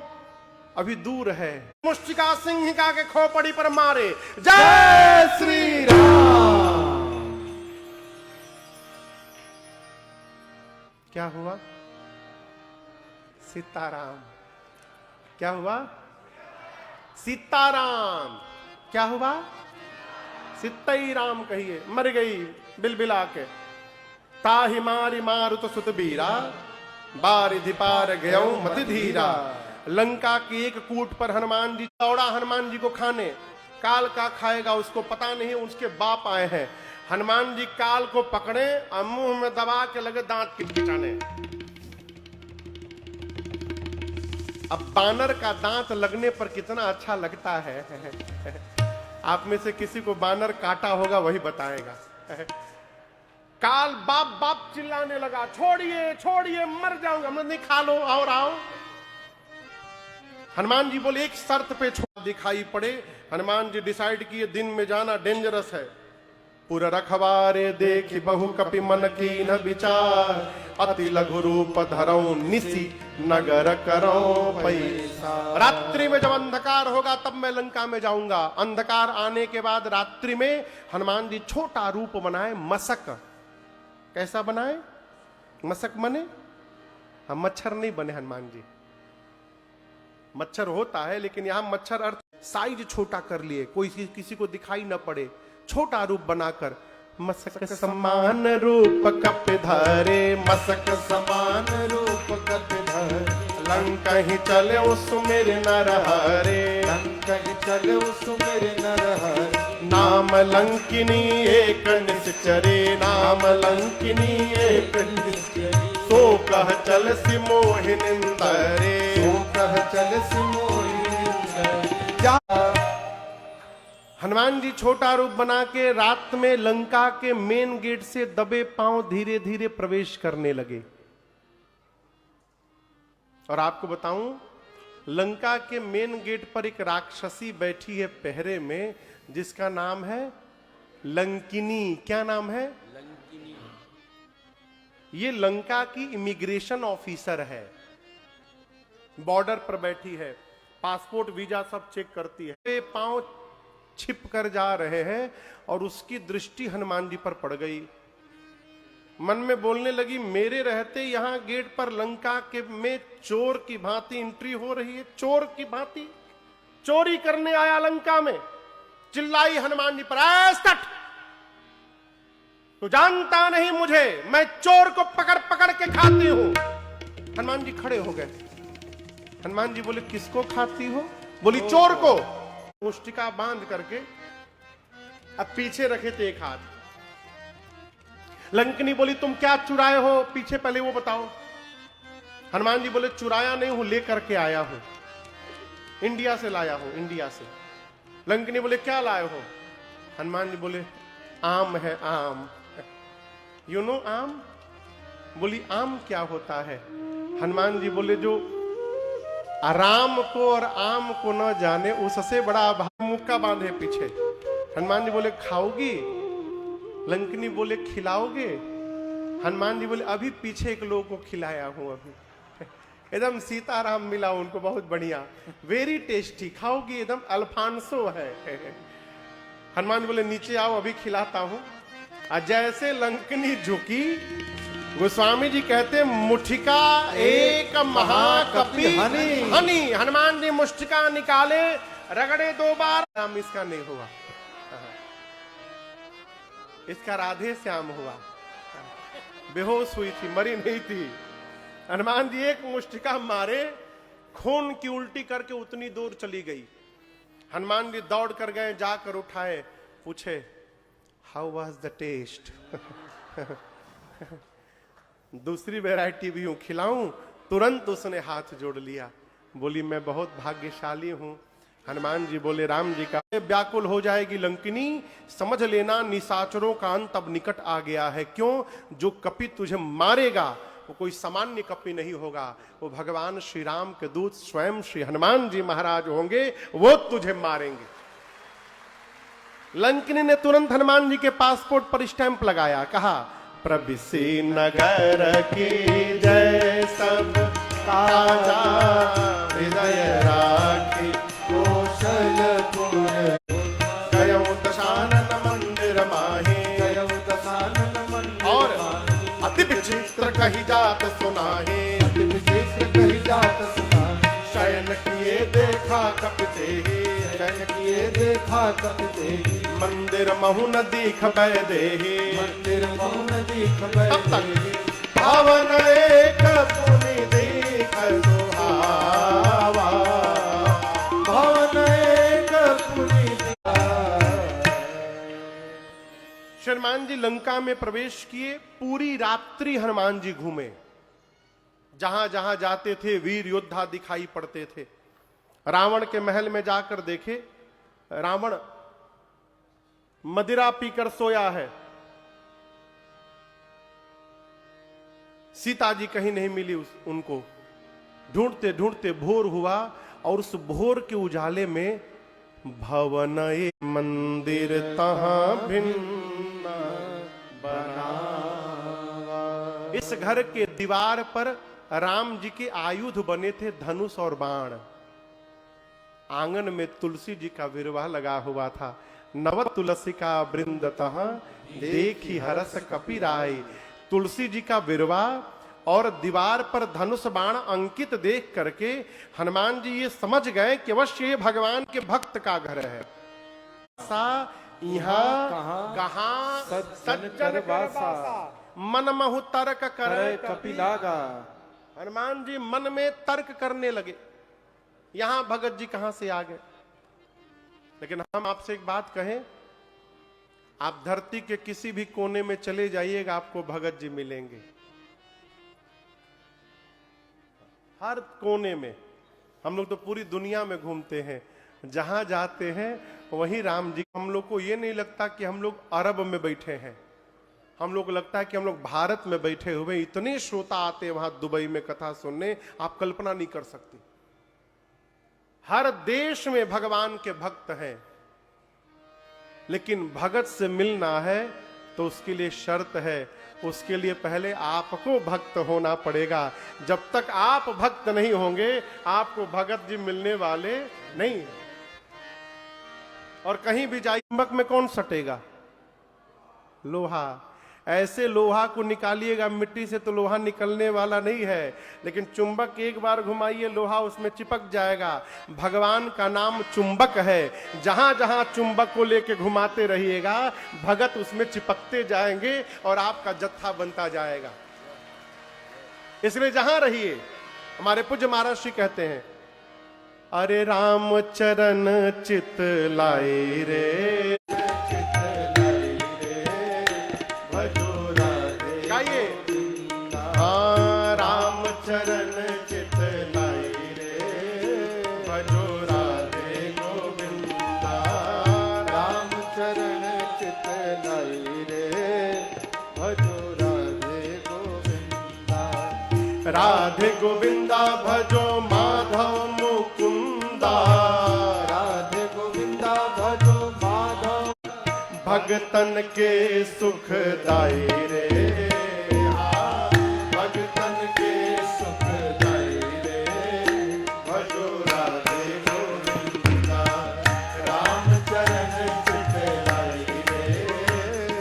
अभी दूर है। मुष्टिका सिंहिका के खोपड़ी पर मारे। जय श्री राम। क्या हुआ? सीताराम। क्या हुआ? सीताराम। क्या हुआ? सीताई राम कहिए। मर गई बिलबिला के। ताहि मारी मारुत सुत बीरा, बारिधि पार गयऊ मति धीरा। लंका की एक कूट पर हनुमान जी दौड़ा हनुमान जी को खाने। काल का खाएगा उसको पता नहीं, उसके बाप आए हैं। हनुमान जी काल को पकड़े और मुंह में दबा के लगे दांत किटकिटाने। अब बानर का दांत लगने पर कितना अच्छा लगता है। आप में से किसी को बानर काटा होगा वही बताएगा। काल बाप बाप चिल्लाने लगा, छोड़िए छोड़िए मर जाऊंगा। हमने नहीं, खा लो और आओ। हनुमान जी बोले एक शर्त पे छोड़ दिखाई पड़े। हनुमान जी डिसाइड किए दिन में जाना डेंजरस है। पुर रखवारे देखी बहु कपि मन की न विचार, अति लघु रूप धरऊं निसी नगर करो पैसा। रात्रि में जब अंधकार होगा तब मैं लंका में जाऊंगा। अंधकार आने के बाद रात्रि में हनुमान जी छोटा रूप बनाए, मशक। कैसा बनाए? मशक बने, हम मच्छर नहीं बने हनुमान जी। मच्छर होता है लेकिन यहां मच्छर अर्थ साइज छोटा कर लिए, कोई किसी को दिखाई न पड़े, छोटा रूप बनाकर। मशक समान रूप कप धरे, मशक समान रूप कपि धरे, लंका ही चले सुमिर नर हरे। लंका ही चले सुमिर नर हरे। नाम लंकिनी एक निश्चरे, नाम लंकिनी एक निश्चरी, सो कह चल सी मोहिनिंदरे। सो कह चल सी मोहिनिंदरे। क्या हनुमान जी छोटा रूप बना के रात में लंका के मेन गेट से दबे पांव धीरे धीरे प्रवेश करने लगे। और आपको बताऊं, लंका के मेन गेट पर एक राक्षसी बैठी है पहरे में, जिसका नाम है लंकिनी। क्या नाम है? लंकिनी। ये लंका की इमिग्रेशन ऑफिसर है, बॉर्डर पर बैठी है, पासपोर्ट वीजा सब चेक करती है। पांव छिप कर जा रहे हैं और उसकी दृष्टि हनुमान जी पर पड़ गई। मन में बोलने लगी, मेरे रहते यहां गेट पर लंका के में चोर की भांति एंट्री हो रही है। चोर की भांति चोरी करने आया लंका में। चिल्लाई हनुमान जी पर, ऐसट तो जानता नहीं मुझे, मैं चोर को पकड़ पकड़ के खाती हूं। हनुमान जी खड़े हो गए। हनुमान जी बोले, किसको खाती हो? बोली, चोर को। मुष्टिका बांध करके अब पीछे रखे थे एक हाथ। लंकिनी बोली, तुम क्या चुराए हो? पीछे पहले वो बताओ। हनुमान जी बोले, चुराया नहीं हूं, लेकर के आया हूं, इंडिया से लाया हूं, इंडिया से। लंकिनी बोले, क्या लाए हो? हनुमान जी बोले, आम है, आम। यू नो आम? बोली, आम क्या होता है? हनुमान जी बोले, जो राम को और आम को न जाने उससे बड़ा मुक्का बांधे पीछे। हनुमान जी बोले, खाओगी? लंकिनी बोले, खिलाओगे? हनुमान जी बोले, अभी पीछे एक लोग को खिलाया हूं, अभी एकदम सीताराम मिला उनको, बहुत बढ़िया, वेरी टेस्टी, खाओगी? एकदम अल्फांसो है। हनुमान जी बोले, नीचे आओ, अभी खिलाता हूं। जैसे लंकिनी झुकी, गोस्वामी जी कहते, मुठिका एक महाकपि हनी। हनुमान जी मुष्टिका निकाले, रगड़े 2 बार, नाम इसका नहीं हुआ, इसका राधे श्याम हुआ। बेहोश हुई थी, मरी नहीं थी। हनुमान जी एक मुष्टिका मारे, खून की उल्टी करके उतनी दूर चली गई। हनुमान जी दौड़ कर गए, जाकर उठाए, पूछे, हाउ वाज द टेस्ट? दूसरी वैरायटी भी हूं, खिलाऊं? तुरंत उसने हाथ जोड़ लिया। बोली, मैं बहुत भाग्यशाली हूं। हनुमान जी बोले, राम जी का व्याकुल हो जाएगी लंकिनी, समझ लेना निशाचरों का अंत अब निकट आ गया है। क्यों? जो कपि तुझे मारेगा वो कोई सामान्य कपि नहीं होगा, वो भगवान श्री राम के दूत स्वयं श्री हनुमान जी महाराज होंगे, वो तुझे मारेंगे। लंकिनी ने तुरंत हनुमान जी के पासपोर्ट पर स्टैंप लगाया, कहा, प्रविशि नगर की जय, सब काजा हृदय राखी, कौशलपुर गयौ दशानन मंदिर माहे, गयौ दशानन मंदिर और माहे, अति विचित्र कही जात सुनाहे, अति विचित्र कही जात सुनाहे, शयन किए देखा कपि तेहि, शयन किए देखा कपि तेहि, मंदिर महु न दीख बै देहि, मंदिर महु न दीख बै तब तक देहि, पावन एक पुनि दीख सुहावा, भवन एक पुनि दिया। हनुमान जी लंका में प्रवेश किए। पूरी रात्रि हनुमान जी घूमे, जहां जहां जाते थे वीर योद्धा दिखाई पड़ते थे। रावण के महल में जाकर देखे, रावण मदिरा पीकर सोया है। सीता जी कहीं नहीं मिली उनको। ढूंढते ढूंढते भोर हुआ और उस भोर के उजाले में भवन मंदिर तहां भिन्न बनावा। इस घर के दीवार पर राम जी के आयुध बने थे, धनुष और बाण। आंगन में तुलसी जी का विरवा लगा हुआ था। नव तुलसी का वृंद तहां देखी हरस कपिराय। तुलसी जी का विरवा और दीवार पर धनुष बाण अंकित देख करके हनुमान जी ये समझ गए कि अवश्य ये भगवान के भक्त का घर है। सा यहाँ कहाँ सज्जन कर वासा, मन महु तर्क करे कपिलागा। हनुमान जी मन में तर्क करने लगे, यहां भगत जी कहां से आ गए। लेकिन हम आपसे एक बात कहें, आप धरती के किसी भी कोने में चले जाइएगा, आपको भगत जी मिलेंगे। हर कोने में। हम लोग तो पूरी दुनिया में घूमते हैं, जहां जाते हैं वहीं राम जी। हम लोग को ये नहीं लगता कि हम लोग अरब में बैठे हैं, हम लोग को लगता है कि हम लोग भारत में बैठे हुए। इतने श्रोता आते हैं वहां दुबई में कथा सुनने, आप कल्पना नहीं कर सकती। हर देश में भगवान के भक्त हैं, लेकिन भगत से मिलना है तो उसके लिए शर्त है, उसके लिए पहले आपको भक्त होना पड़ेगा। जब तक आप भक्त नहीं होंगे, आपको भगत जी मिलने वाले नहीं। और कहीं भी जाइए, चुंबक में कौन सटेगा? लोहा। ऐसे लोहा को निकालिएगा मिट्टी से तो लोहा निकलने वाला नहीं है, लेकिन चुंबक एक बार घुमाइए, लोहा उसमें चिपक जाएगा। भगवान का नाम चुंबक है, जहां जहां चुंबक को लेके घुमाते रहिएगा, भगत उसमें चिपकते जाएंगे और आपका जत्था बनता जाएगा। इसलिए जहां रहिए, हमारे पूज्य महाराज श्री कहते हैं, अरे राम चरण चित लाए रे, राम चरण चित लाई रे, भजो राधे गोविंदा। राम चरण चित लाई रे, भजो राधे गोविंदा। राधे गोविंदा भजो माधव मुकुंदा। राधे गोविंदा भजो माधव, भगतन के सुख दाई रे, भजो राधे गोविंदा। राम चरण चित लाई रे,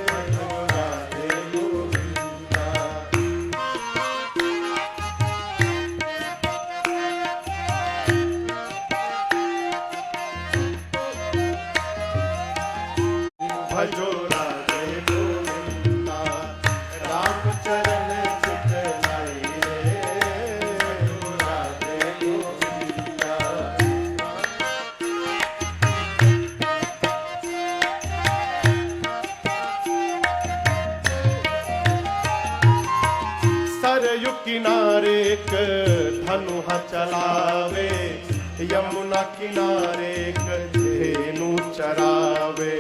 भजो राधे गोविंदा। सरयू किनारे एक धनुहा चलावे, यमुना किनारे एक धेनु चरावे।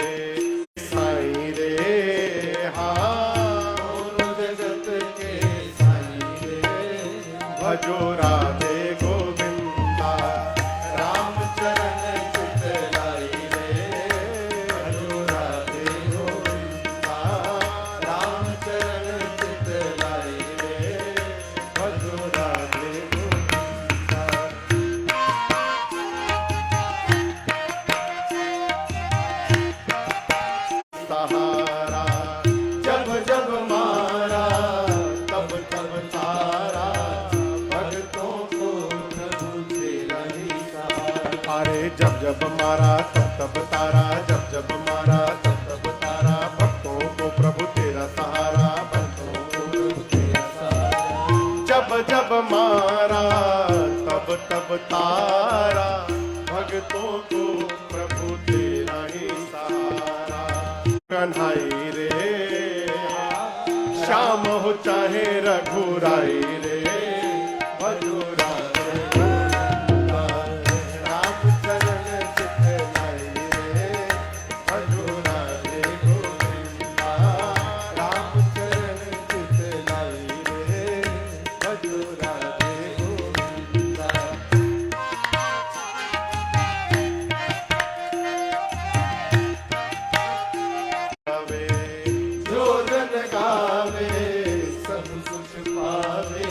भजो राधे गोविंदा। राम चरण चित लाई रे, भजो राधे गोविंदा। राम चरण चित लाई रे, भजो राधे गोविंदा। सहारा जब जब मारा, तब तब तारा, जब जब मारा तब तब तारा, जब जब मारा तब तब तारा। भक्तों को प्रभु तेरा सहारा, भक्तों को प्रभु तेरा सहारा। जब जब मारा तब तब तारा, भक्तों को प्रभु तेरा ही सहारा। कन्हाई रे, श्याम हो चाहे रघुराई रे, भजो कुछ पावे,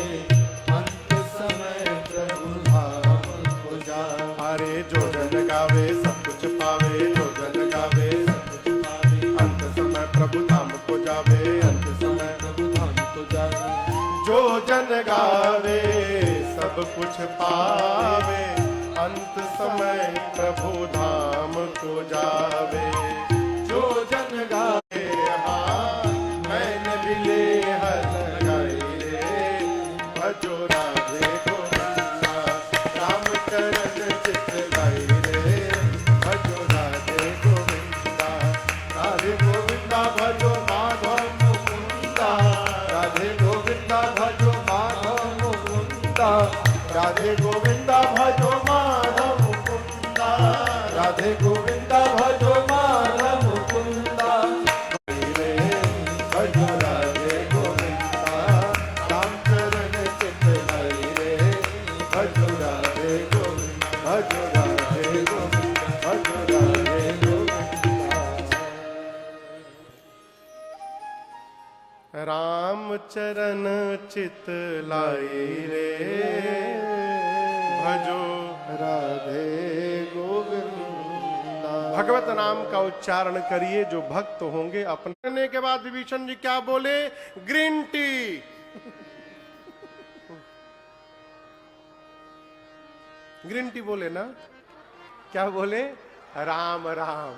अंत समय प्रभु धाम को जावे। अरे जो जन गावे सब कुछ पावे, जो जन गावे सब कुछ पावे, अंत समय प्रभु धाम को जावे, अंत समय प्रभु धाम को जावे। जो जन गावे सब कुछ पावे, अंत समय प्रभु धाम को जावे। जो जन गावे, हाँ मैंने भी ले लगाई रे, भजो राधे गोविंदा, राम चरण चित लाई रे, भजो राधे गोविंदा, राधे गोविंदा भजो माधव मुकुंदा, राधे गोविंदा भजो माधव मुकुंदा, राधे गोविंदा भजो माधव मुकुंदा, राधे गोविंदा भजो माधव मुकुंदा। रे भजो राधे गोविंदा, राम चरण चित लाई रे, भजो राधे गोविंदा, भजो राधे गोविंदा, भजो राधे गोविंदा। राम चरण चित लाई रे, भजो राधे गोविंदा। भगवत नाम का उच्चारण करिए, जो भक्त होंगे अपने। करने के बाद विभीषण जी क्या बोले? Green tea. ग्रीन टी बोले ना, क्या बोले? राम राम।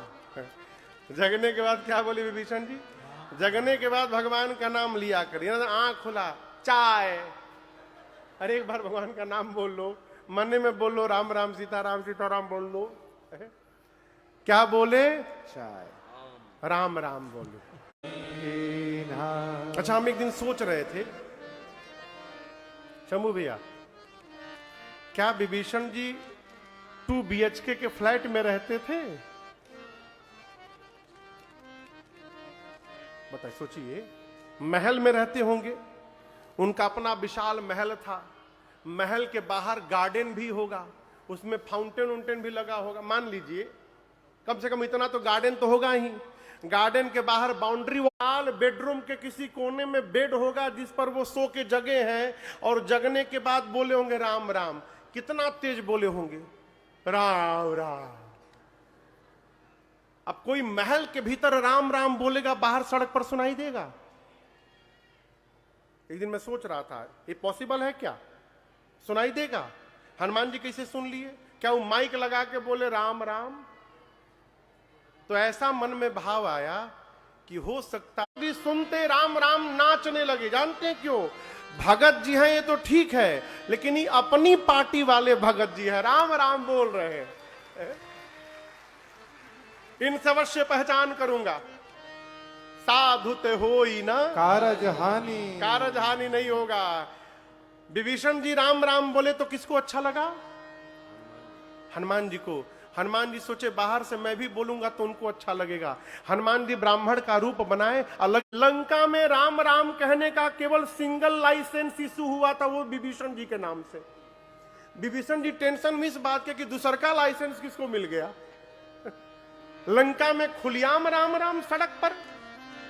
जगने के बाद क्या बोले विभीषण जी? जगने के बाद भगवान का नाम लिया करिए, आंख खुला चाय। अरे एक बार भगवान का नाम बोल लो, मन में बोल लो राम राम सीताराम बोल लो। क्या बोले? चाय राम राम बोलो। पीना। अच्छा, हम एक दिन सोच रहे थे शंभू भैया, क्या विभीषण जी 2 BHK के फ्लैट में रहते थे? बताइए, सोचिए, महल में रहते होंगे, उनका अपना विशाल महल था, महल के बाहर गार्डन भी होगा, उसमें फाउंटेन भी लगा होगा, मान लीजिए कम से कम इतना तो गार्डन तो होगा ही। गार्डन के बाहर बाउंड्री वाल, बेडरूम के किसी कोने में बेड होगा जिस पर वो सो के जगे हैं, और जगने के बाद बोले होंगे राम राम। कितना तेज बोले होंगे राम राम। अब कोई महल के भीतर राम राम बोलेगा, बाहर सड़क पर सुनाई देगा? एक दिन मैं सोच रहा था, ये पॉसिबल है क्या? सुनाई देगा? हनुमान जी कैसे सुन लिए? क्या वो माइक लगा के बोले राम राम? तो ऐसा मन में भाव आया कि हो सकता भी सुनते राम राम नाचने लगे। जानते हैं क्यों? भगत जी हैं ये तो ठीक है, लेकिन ये अपनी पार्टी वाले भगत जी हैं, राम राम बोल रहे हैं। इनसे अवश्य पहचान करूंगा। साधु ते हो ही ना कारज हानि नहीं होगा। विभीषण जी राम राम बोले तो किसको अच्छा लगा? हनुमान जी को। हनुमान जी सोचे बाहर से मैं भी बोलूंगा तो उनको अच्छा लगेगा। हनुमान जी ब्राह्मण का रूप बनाए, अलग। लंका में राम राम कहने का केवल सिंगल लाइसेंस इशू हुआ था, वो विभीषण जी के नाम से। विभीषण जी टेंशन में इस बात के कि दूसर का लाइसेंस किसको मिल गया। लंका में खुलेआम राम राम सड़क पर।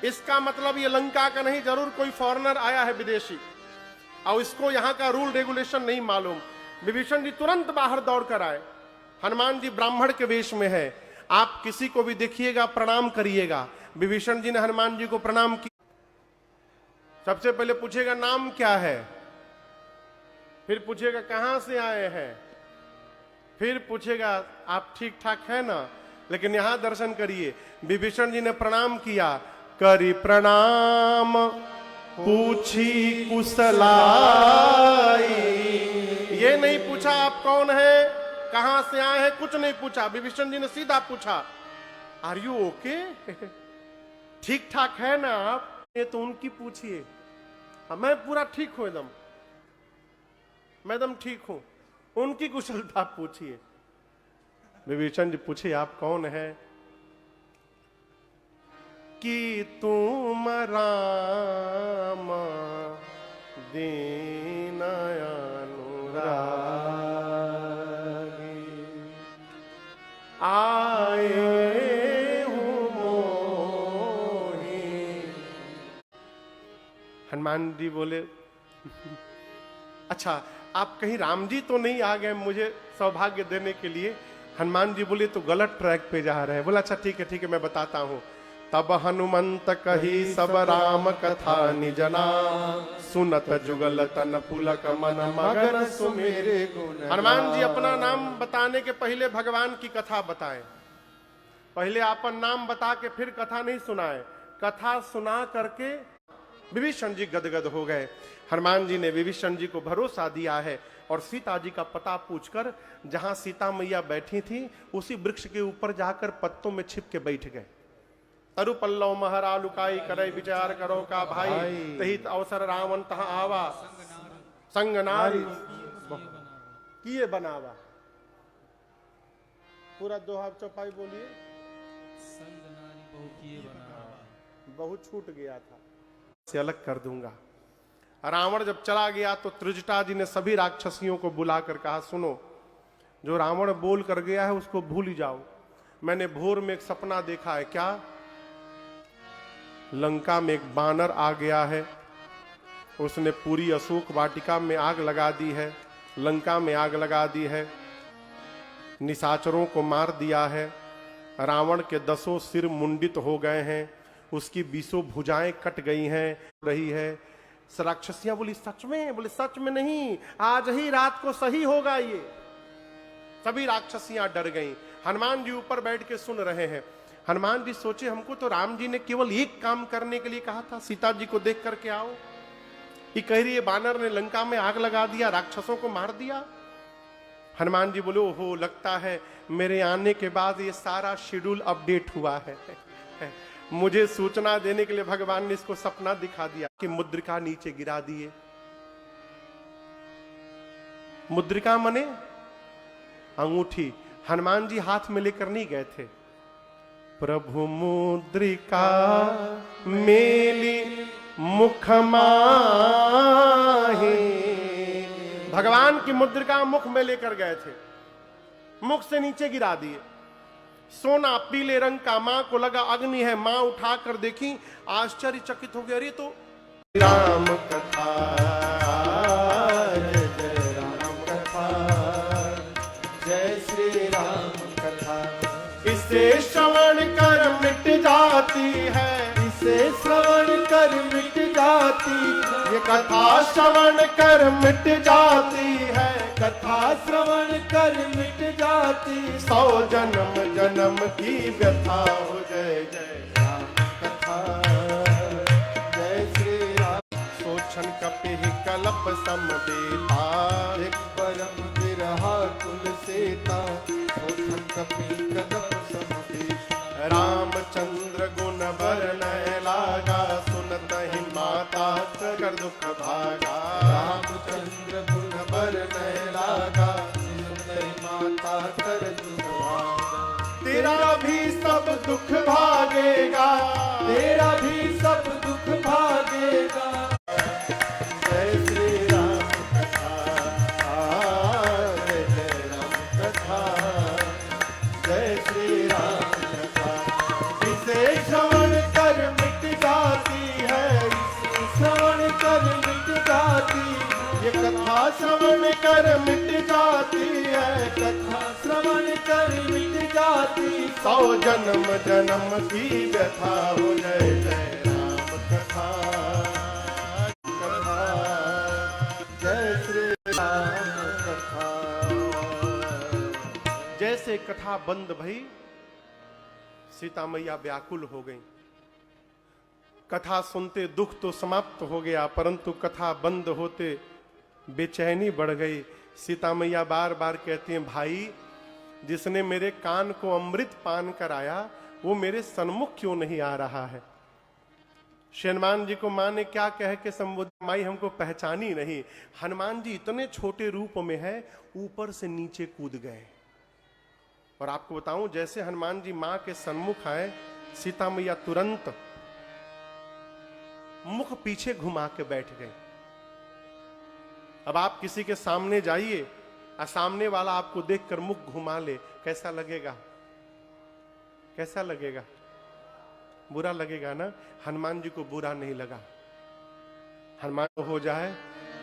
इसका मतलब ये लंका का नहीं, जरूर कोई फॉरेनर आया है विदेशी, और इसको यहां का रूल रेगुलेशन नहीं मालूम। विभीषण जी तुरंत बाहर दौड़ कर आए। हनुमान जी ब्राह्मण के वेश में है, आप किसी को भी देखिएगा प्रणाम करिएगा। विभीषण जी ने हनुमान जी को प्रणाम किया। सबसे पहले पूछेगा नाम क्या है, फिर पूछेगा कहां से आए हैं, फिर पूछेगा आप ठीक ठाक है ना। लेकिन यहां दर्शन करिए, विभीषण जी ने प्रणाम किया, करी प्रणाम पूछी कुशलाई। ये नहीं पूछा आप कौन है, कहां से आए हैं, कुछ नहीं पूछा। विभीषण जी ने सीधा पूछा आर यू ओके, ठीक ठाक है ना आप? ये तो उनकी पूछिए, मैं पूरा ठीक हूं, मैं एकदम ठीक हूं। उनकी कुशलता पूछिए। विभीषण जी पूछे आप कौन है? कि तुम राम दीन अनुरागी आए हूं मोहि। हनुमान जी बोले अच्छा, आप कहीं राम जी तो नहीं आ गए मुझे सौभाग्य देने के लिए? हनुमान जी बोले तो गलत ट्रैक पे जा रहे हैं। बोला अच्छा ठीक है मैं बताता हूं। तब हनुमंत कही सब राम कथा निज नाम, सुनत जुगल तन पुलक मन मगन सुमेरे। मेरे गुण हनुमान जी अपना नाम बताने के पहले भगवान की कथा बताएं। पहले अपन नाम बता के फिर कथा नहीं सुनाए, कथा सुना करके विभीषण जी गदगद हो गए। हनुमान जी ने विभीषण जी को भरोसा दिया है और सीता जी का पता पूछकर जहां सीता मैया बैठी थी उसी वृक्ष के ऊपर जाकर पत्तों में छिप के बैठ गए। तरु पल्लव महरा लुकाई करे विचार करो का भाई, तही अवसर रावण तहाँ आवा संग नारी किए बनावा। पूरा दोहा चौपाई बोलिए। बहुत छूट गया था, से अलग कर दूंगा। रावण जब चला गया तो त्रिजटा जी ने सभी राक्षसियों को बुलाकर कहा सुनो, जो रावण बोल कर गया है उसको भूल ही जाओ। मैंने भोर में एक सपना देखा है। क्या? लंका में एक बानर आ गया है, उसने पूरी अशोक वाटिका में आग लगा दी है, लंका में आग लगा दी है, निशाचरों को मार दिया है, रावण के 10 सिर मुंडित हो गए हैं, उसकी 20 भुजाएं कट गई हैं रही है। राक्षसियां बोली सच में? बोले सच में नहीं, आज ही रात को सही होगा ये। सभी राक्षसियां डर गईं। हनुमान जी ऊपर बैठ के सुन रहे हैं। हनुमान जी सोचे हमको तो राम जी ने केवल एक काम करने के लिए कहा था, सीता जी को देख करके आओ। ये कह रही है बानर ने लंका में आग लगा दिया, राक्षसों को मार दिया। हनुमान जी बोले ओहो, लगता है मेरे आने के बाद ये सारा शेड्यूल अपडेट हुआ है। मुझे सूचना देने के लिए भगवान ने इसको सपना दिखा दिया कि मुद्रिका नीचे गिरा दिए। मुद्रिका मने अंगूठी। हनुमान जी हाथ में लेकर नहीं गए थे। प्रभु मुद्रिका मेली मुख माहे, भगवान की मुद्रिका मुख में लेकर गए थे, मुख से नीचे गिरा दिए। सोना पीले रंग का, मां को लगा अग्नि है, मां उठाकर देखी, आश्चर्यचकित हो गया। अरे तो राम कथा, जय राम कथा, जय श्री राम कथा। इसे श्रवण कर मिट जाती है, इसे श्रवण कर मिट जाती, ये कथा श्रवण कर मिट जाती है, कथा श्रवण कर मिट जाती। 100 जन्म जन्म की व्यथा हो। जय जय राम कथा, जय श्री राम। सोचन कपि कलप समवेता, एक परम विरहा कुल सेता, सोचन कपि कदम समवेता। रामचंद्र गुण बरनय लागा, सुनत ही माता कर दुख भागा। रामचंद्र गुण बरनय लागा, सुनत ही माता कर दुख भागा। तेरा भी सब दुख भागेगा, तेरा भी सब दुख भागेगा। जय श्री राम कथा, जय राम कथा, जय श्री राम कथा। इसे श्रवण कर मिट जाती है, इसे श्रवण कर मिट जाती, ये कथा श्रवण कर मिट जाती है, कथा श्रवण कर मिट जाती। 100 जन्म जन्म की व्यथा हो। जय जय राम कथा, कथा, जय श्री राम कथा। जैसे कथा बंद भई, सीता मैया व्याकुल हो गई। कथा सुनते दुख तो समाप्त हो गया, परंतु कथा बंद होते बेचैनी बढ़ गई। सीता मैया बार बार कहती हैं भाई, जिसने मेरे कान को अमृत पान कराया वो मेरे सन्मुख क्यों नहीं आ रहा है। हनुमान जी को मां ने क्या कह के संबोधित, माई हमको पहचानी नहीं। हनुमान जी इतने छोटे रूप में है, ऊपर से नीचे कूद गए। और आपको बताऊं, जैसे हनुमान जी मां के सन्मुख आए, सीता मैया तुरंत मुख पीछे घुमा के बैठ गए। अब आप किसी के सामने जाइए और सामने वाला आपको देखकर मुख घुमा ले, कैसा लगेगा? कैसा लगेगा? बुरा लगेगा ना। हनुमान जी को बुरा नहीं लगा। हनुमान को हो जाए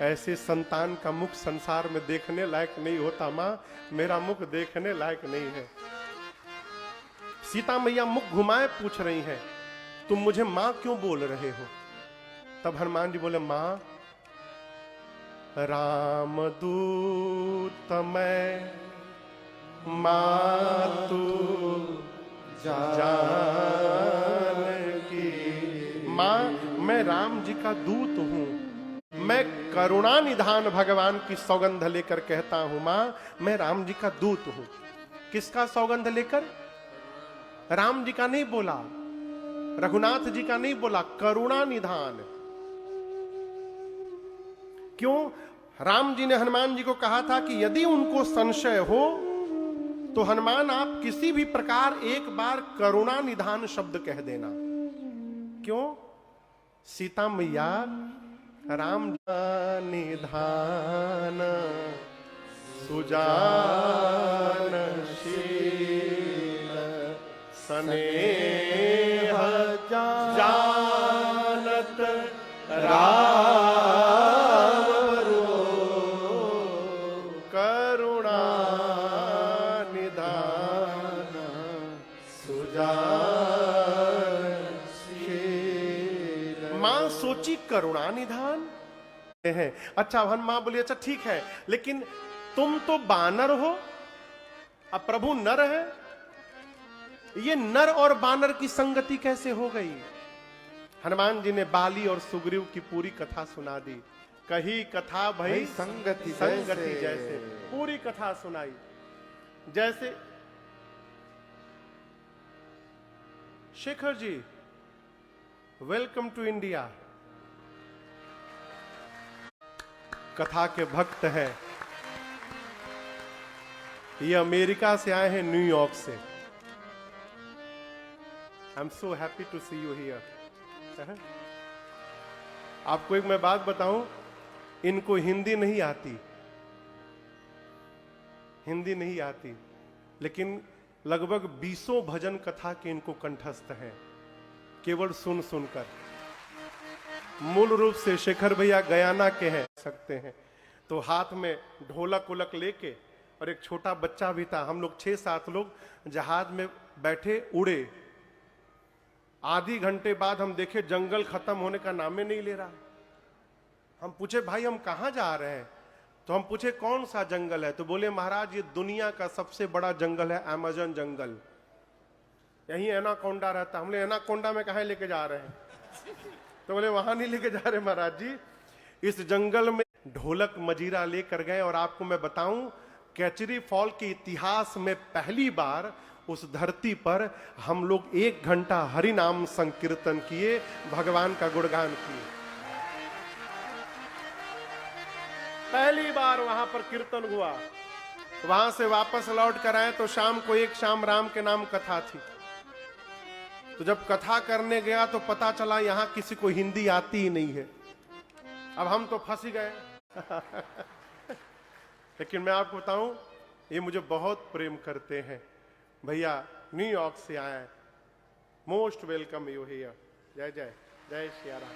ऐसे संतान का मुख संसार में देखने लायक नहीं होता मां, मेरा मुख देखने लायक नहीं है। सीता मैया मुख घुमाए पूछ रही हैं, तुम मुझे मां क्यों बोल रहे हो? तब हनुमान जी बोले, मां राम दूत मैं मातु जानकी। मां मैं राम जी का दूत हूं, मैं करुणा निधान भगवान की सौगंध लेकर कहता हूं मां, मैं राम जी का दूत हूं। किसका सौगंध लेकर? राम जी का नहीं बोला, रघुनाथ जी का नहीं बोला, करुणा निधान। क्यों? राम जी ने हनुमान जी को कहा था कि यदि उनको संशय हो तो हनुमान आप किसी भी प्रकार एक बार करुणा निधान शब्द कह देना। क्यों? सीता मैया राम निधान सुजानशील स्नेह जानत करुणा निधान सुजानशील। मां सोची करुणा निधान है। अच्छा मां बोली, अच्छा ठीक है, लेकिन तुम तो बानर हो, अब प्रभु नर है, ये नर और बानर की संगति कैसे हो गई? हनुमान जी ने बाली और सुग्रीव की पूरी कथा सुना दी। कही कथा भई संगति जैसे पूरी कथा सुनाई। जैसे Shekhar ji, welcome to India. कथा के भक्त है, ये अमेरिका से आए हैं, न्यूयॉर्क से। I am so happy to see you here. आपको एक मैं बात बताऊं, इनको हिंदी नहीं आती, हिंदी नहीं आती, लेकिन लगभग 20 भजन कथा के इनको कंठस्थ हैं, केवल सुन सुनकर। मूल रूप से शेखर भैया गयाना के हैं सकते हैं, तो हाथ में ढोलक उलक लेके, और एक छोटा बच्चा भी था। हम लोग 6-7 लोग जहाज में बैठे, उड़े। आधी घंटे बाद हम देखे जंगल खत्म होने का नामे नहीं ले रहा। हम पूछे, भाई हम कहां जा रहे हैं? तो हम पूछे कौन सा जंगल है? तो बोले, महाराज ये दुनिया का सबसे बड़ा जंगल है, अमेज़न जंगल, यहीं एनाकोंडा रहता। हमने एनाकोंडा में कहां लेके जा रहे हैं? तो बोले वहां नहीं लेके जा रहे महाराज जी, इस जंगल में ढोलक मजीरा लेकर गए। और आपको मैं बताऊं, कैचरी फॉल के इतिहास में पहली बार उस धरती पर हम लोग 1 घंटा हरि नाम संकीर्तन किए, भगवान का गुणगान किए। पहली बार वहां पर कीर्तन हुआ। वहां से वापस लौट कर आए तो शाम को एक शाम राम के नाम कथा थी। तो जब कथा करने गया तो पता चला यहां किसी को हिंदी आती ही नहीं है। अब हम तो फंस ही गए। लेकिन मैं आपको बताऊं, ये मुझे बहुत प्रेम करते हैं। भैया न्यूयॉर्क से आए हैं, मोस्ट वेलकम यू हियर। जय जय जय श्री राम।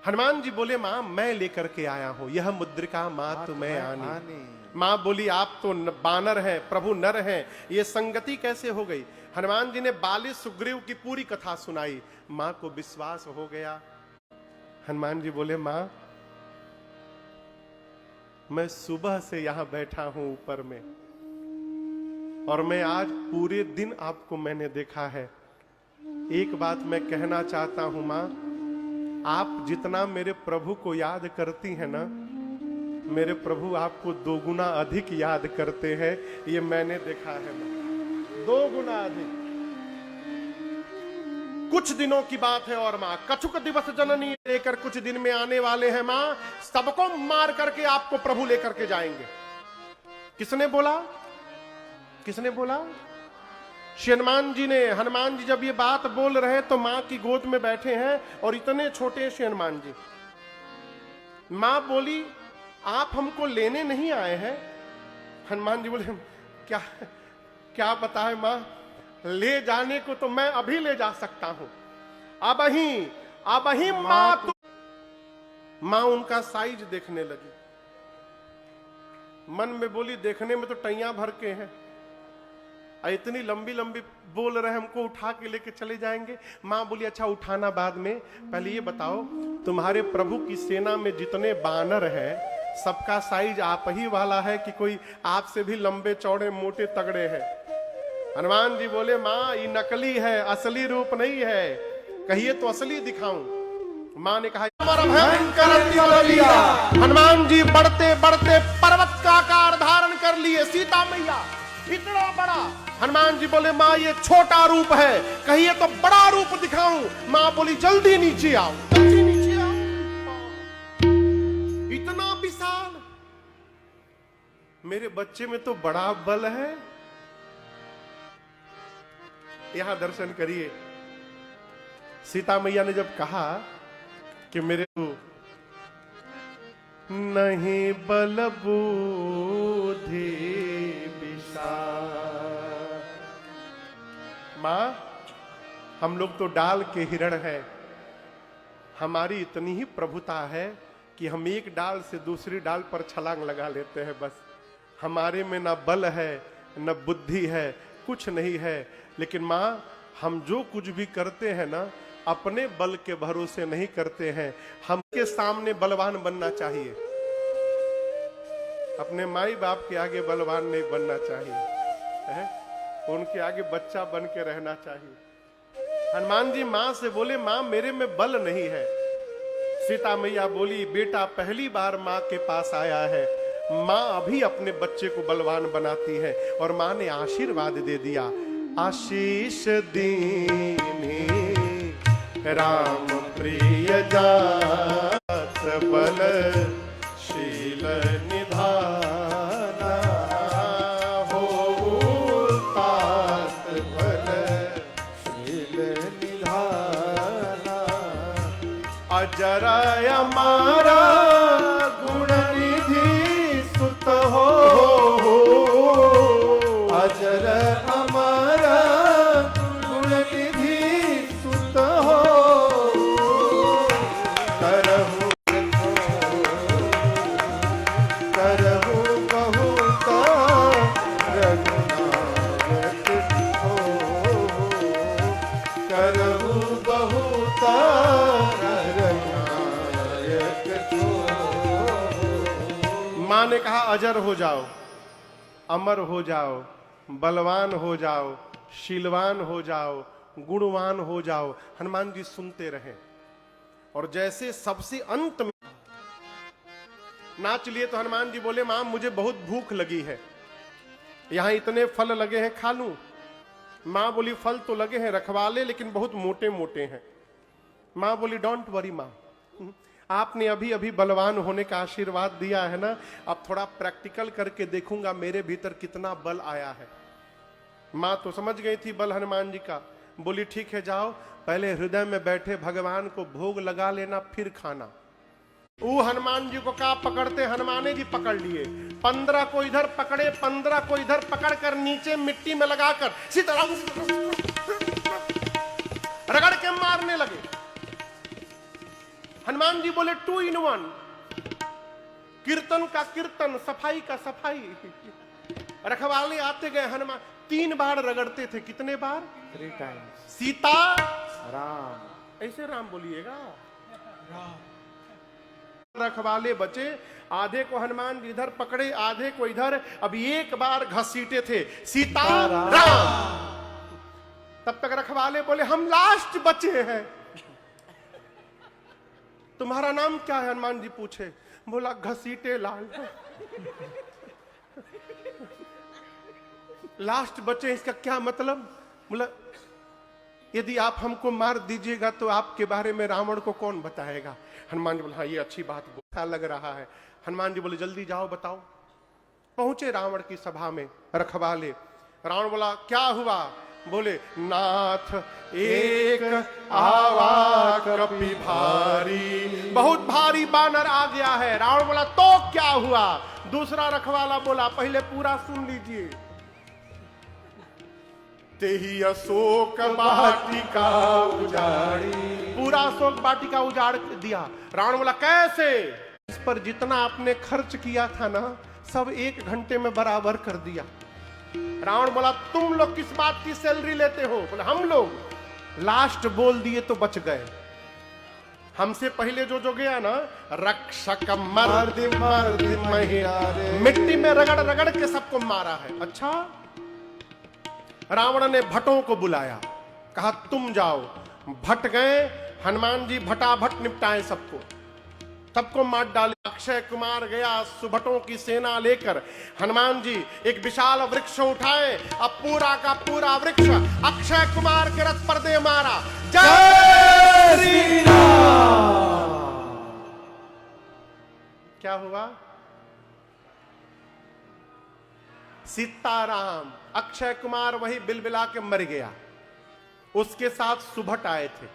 हनुमान जी बोले, मां मैं लेकर के आया हूं यह मुद्रिका, मां तुम्हें आनी। मां बोली, आप तो बानर हैं, प्रभु नर हैं, ये संगति कैसे हो गई? हनुमान जी ने बाली सुग्रीव की पूरी कथा सुनाई। मां को विश्वास हो गया। हनुमान जी बोले, मां मैं सुबह से यहां बैठा हूं ऊपर में, और मैं आज पूरे दिन आपको मैंने देखा है। एक बात मैं कहना चाहता हूं मां, आप जितना मेरे प्रभु को याद करती हैं ना, मेरे प्रभु आपको 2 गुना अधिक याद करते हैं। ये मैंने देखा है मां, 2 गुना अधिक। कुछ दिनों की बात है और मां, कछुक दिवस जननी लेकर कुछ दिन में आने वाले हैं मां, सबको मार करके आपको प्रभु लेकर के जाएंगे। किसने बोला? किसने बोला? हनुमान जी ने। हनुमान जी जब ये बात बोल रहे तो मां की गोद में बैठे हैं, और इतने छोटे से हनुमान जी। मां बोली, आप हमको लेने नहीं आए हैं? हनुमान जी बोले, क्या क्या बताएं मां, ले जाने को तो मैं अभी ले जा सकता हूं। अब ही अब ही मां उनका साइज देखने लगी। मन में बोली देखने में तो टैया भर के हैं, इतनी लंबी लंबी बोल रहे हमको उठा के लेके चले जाएंगे। मां बोली अच्छा उठाना बाद में, पहले ये बताओ तुम्हारे प्रभु की सेना में जितने बानर हैं सबका साइज आप ही वाला है कि कोई आपसे भी लंबे चौड़े मोटे तगड़े हैं? हनुमान जी बोले मां ये नकली है, असली रूप नहीं है, कहिए तो असली दिखाऊं। मां ने कहा हनुमान जी बढ़ते बढ़ते पर्वत का आकार धारण कर लिए। सीता मैया इतना बड़ा। हनुमान जी बोले मां ये छोटा रूप है, कहिए तो बड़ा रूप दिखाऊं। मां बोली जल्दी नीचे आओ, जल्दी नीचे आओ। इतना विशाल, मेरे बच्चे में तो बड़ा बल है। यहां दर्शन करिए। सीता मैया ने जब कहा कि मेरे को नहीं बल बुद्धि विशाल, मां हम लोग तो डाल के हिरण हैं, हमारी इतनी ही प्रभुता है कि हम एक डाल से दूसरी डाल पर छलांग लगा लेते हैं। बस हमारे में ना बल है न बुद्धि है, कुछ नहीं है। लेकिन मां हम जो कुछ भी करते हैं ना अपने बल के भरोसे नहीं करते हैं, हमके सामने बलवान बनना चाहिए, अपने माई बाप के आगे बलवान नहीं बनना चाहिए है? उनके आगे बच्चा बन के रहना चाहिए। हनुमान जी मां से बोले मां मेरे में बल नहीं है। सीता मैया बोली बेटा पहली बार मां के पास आया है, मां अभी अपने बच्चे को बलवान बनाती है। और मां ने आशीर्वाद दे दिया, आशीष दीनी राम प्रिय जात बल शील निधाना हो तात बल शील निधाना। अजर हमारा गुण निधि सुत हो, अजर हमारा गुण निधि सुत हो। करहु करहु बहुत रघुनायक हो, करहु बहुत रघुनायक हो। मां ने कहा अजर हो जाओ, अमर हो जाओ, बलवान हो जाओ, शीलवान हो जाओ, गुणवान हो जाओ। हनुमान जी सुनते रहे। और जैसे सबसे अंत में नाच लिए तो हनुमान जी बोले मां मुझे बहुत भूख लगी है, यहां इतने फल लगे हैं खा लूं? मां बोली फल तो लगे हैं रखवाले, लेकिन बहुत मोटे मोटे हैं। मां बोली डोंट वरी मां, आपने अभी अभी बलवान होने का आशीर्वाद दिया है ना, अब थोड़ा प्रैक्टिकल करके देखूंगा मेरे भीतर कितना बल आया है। मां तो समझ गई थी बल हनुमान जी का। बोली ठीक है जाओ, पहले हृदय में बैठे भगवान को भोग लगा लेना फिर खाना। वो हनुमान जी को कहा पकड़ते, हनुमाने जी पकड़ लिए। 15 को इधर पकड़े, 15 को इधर पकड़ कर नीचे मिट्टी में लगाकर सीताराम रगड़ के मारने लगे। हनुमान जी बोले 2 in 1, कीर्तन का कीर्तन, सफाई का सफाई। रखवाले आते गए, हनुमान 3 बार रगड़ते थे। कितने बार? 3 times। सीता राम, ऐसे राम बोलिएगा। रखवाले बचे, आधे को हनुमान जी इधर पकड़े, आधे को इधर। अब एक बार घसीटे थे, सीता राम। तब तक रखवाले बोले हम लास्ट बचे हैं। तुम्हारा नाम क्या है? हनुमान जी पूछे। बोला घसीटे लाल। लास्ट बचे, इसका क्या मतलब? बोला यदि आप हमको मार दीजिएगा तो आपके बारे में रावण को कौन बताएगा? हनुमान जी बोले हाँ ये अच्छी बात, अच्छा लग रहा है। हनुमान जी बोले जल्दी जाओ बताओ। पहुंचे रावण की सभा में रखवाले। रावण बोला क्या हुआ? बोले नाथ एक आवा कपि भारी, बहुत भारी बानर आ गया है। रावण बोला तो क्या हुआ? दूसरा रखवाला बोला पहले पूरा सुन लीजिए। तेही अशोक वाटिका उजाड़ी, पूरा अशोक वाटिका उजाड़ दिया। रावण बोला कैसे? इस पर जितना आपने खर्च किया था ना, सब 1 घंटे में बराबर कर दिया। रावण बोला तुम लोग किस बात की सैलरी लेते हो? बोले हम लोग लास्ट बोल दिए तो बच गए, हमसे पहले जो गया ना, रक्षक मर्द मर्द महिला, मिट्टी में रगड़ रगड़ के सबको मारा है। अच्छा, रावण ने भट्टों को बुलाया, कहा तुम जाओ। भट्ट गए, हनुमान जी भटाभट निपटाए सबको, सबको मार डाले। अक्षय कुमार गया सुभटों की सेना लेकर। हनुमान जी एक विशाल वृक्ष उठाए, अब पूरा का पूरा वृक्ष अक्षय कुमार के रथ पर दे मारा। जय श्री राम। क्या हुआ? सीताराम। अक्षय कुमार वही बिलबिला के मर गया। उसके साथ सुभट आए थे।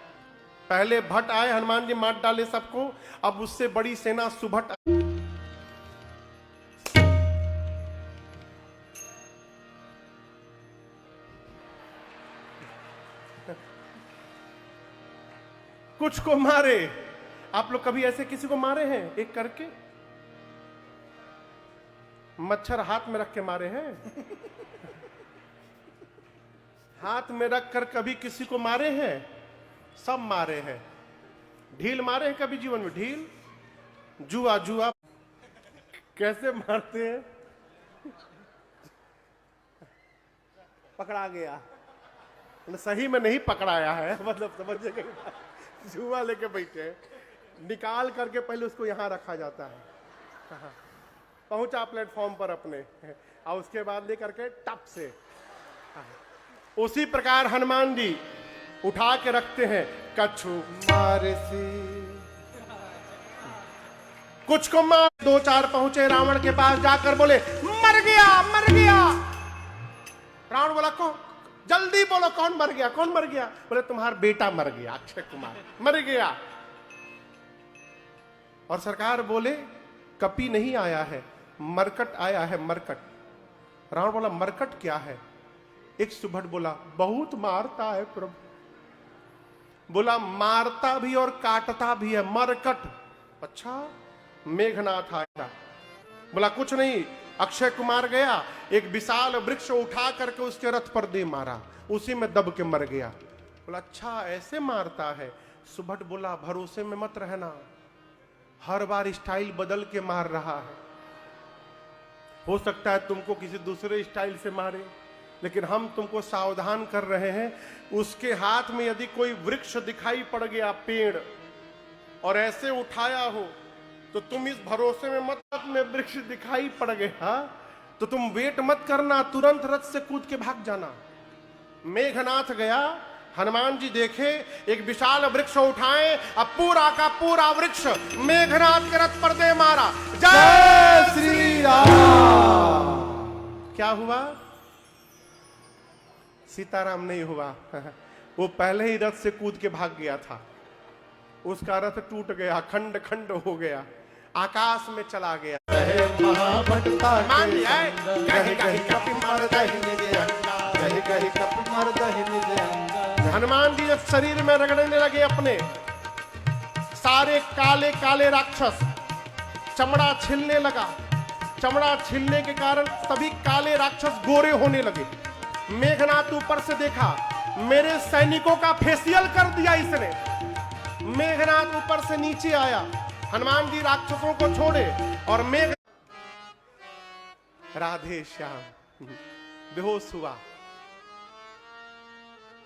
पहले भट्ट आए, हनुमान जी मार डाले सबको, अब उससे बड़ी सेना सुभट। कुछ को मारे। आप लोग कभी ऐसे किसी को मारे हैं एक करके? मच्छर हाथ में रख के मारे हैं? हाथ में रख कर कभी किसी को मारे हैं? सब मारे हैं। ढील मारे हैं कभी जीवन में? ढील, जुआ जुआ कैसे मारते हैं? पकड़ा गया, सही में नहीं पकड़ाया है, मतलब समझिए, जुआ लेके बैठे, निकाल करके पहले उसको यहां रखा जाता है, पहुंचा प्लेटफॉर्म पर अपने, और उसके बाद लेकर के टप से। उसी प्रकार हनुमान जी उठा के रखते हैं। कछु मारे सी, कुछ को मार। 2-4 पहुंचे रावण के पास, जाकर बोले मर गया मर गया। रावण बोला कौन? जल्दी बोलो कौन मर गया, कौन मर गया? बोले तुम्हारा बेटा मर गया, अक्षय कुमार मर गया। और सरकार बोले कपी नहीं आया है, मरकट आया है, मरकट। रावण बोला मरकट क्या है? एक सुभट बोला बहुत मारता है प्रभु। बोला मारता भी और काटता भी है, मरकट। अच्छा, मेघनाथ आया। बोला कुछ नहीं, अक्षय कुमार गया, एक विशाल वृक्ष उठा करके उसके रथ पर दे मारा, उसी में दब के मर गया। बोला अच्छा ऐसे मारता है? सुभट बोला भरोसे में मत रहना, हर बार स्टाइल बदल के मार रहा है, हो सकता है तुमको किसी दूसरे स्टाइल से मारे, लेकिन हम तुमको सावधान कर रहे हैं। उसके हाथ में यदि कोई वृक्ष दिखाई पड़ गया, पेड़, और ऐसे उठाया हो, तो तुम इस भरोसे में मत में वृक्ष दिखाई पड़ गया तो तुम वेट मत करना, तुरंत रथ से कूद के भाग जाना। मेघनाथ गया, हनुमान जी देखे एक विशाल वृक्ष उठाए, अब पूरा का पूरा वृक्ष मेघनाथ के रथ पर दे मारा। जय श्री राम। क्या हुआ? सीताराम नहीं हुआ, वो पहले ही रथ से कूद के भाग गया था, उसका रथ टूट गया, खंड खंड हो गया, आकाश में चला गया। हनुमान जी जब शरीर में रगड़ने लगे अपने, सारे काले काले राक्षस, चमड़ा छिलने लगा, चमड़ा छिलने के कारण सभी काले राक्षस गोरे होने लगे। मेघनाथ ऊपर से देखा, मेरे सैनिकों का फेशियल कर दिया इसने। मेघनाथ ऊपर से नीचे आया, हनुमान जी राक्षसों को छोड़े और मेघ राधे श्याम बेहोश हुआ।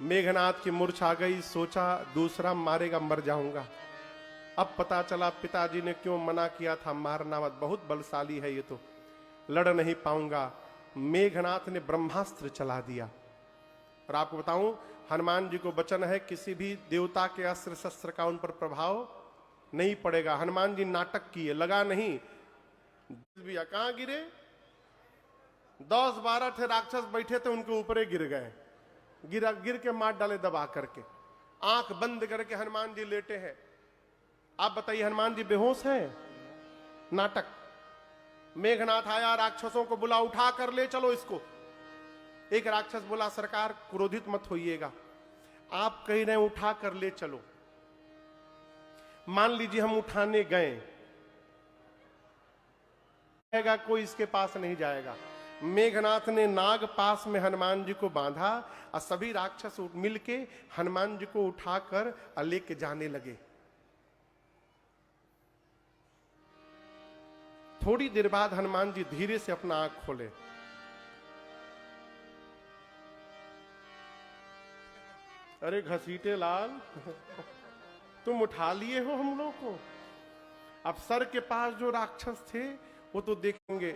मेघनाथ की मूर्छा आ गई, सोचा दूसरा मारेगा मर जाऊंगा। अब पता चला पिताजी ने क्यों मना किया था, मारना मत, बहुत बलशाली है ये, तो लड़ नहीं पाऊंगा। मेघनाथ ने ब्रह्मास्त्र चला दिया। और आपको बताऊं, हनुमान जी को वचन है किसी भी देवता के अस्त्र शस्त्र का उन पर प्रभाव नहीं पड़ेगा। हनुमान जी नाटक किए, लगा नहीं, कहां गिरे? 10-12 थे राक्षस बैठे थे, उनके ऊपर गिर गए, गिर के मार डाले दबा करके। आंख बंद करके हनुमान जी लेटे हैं। आप बताइए हनुमान जी बेहोश हैं? नाटक। मेघनाथ आया, राक्षसों को बुला, उठा कर ले चलो इसको, एक राक्षस बोला, सरकार क्रोधित मत होइएगा, आप कह रहे हैं उठा कर ले चलो। मान लीजिए हम उठाने गए, कोई इसके पास नहीं जाएगा। मेघनाथ ने नाग पास में हनुमान जी को बांधा और सभी राक्षस मिलके हनुमान जी को उठाकर लेके जाने लगे। थोड़ी देर बाद हनुमान जी धीरे से अपना आंख खोले। अरे घसीटे लाल, तुम उठा लिए हो हम लोग को। अब सर के पास जो राक्षस थे वो तो देखेंगे,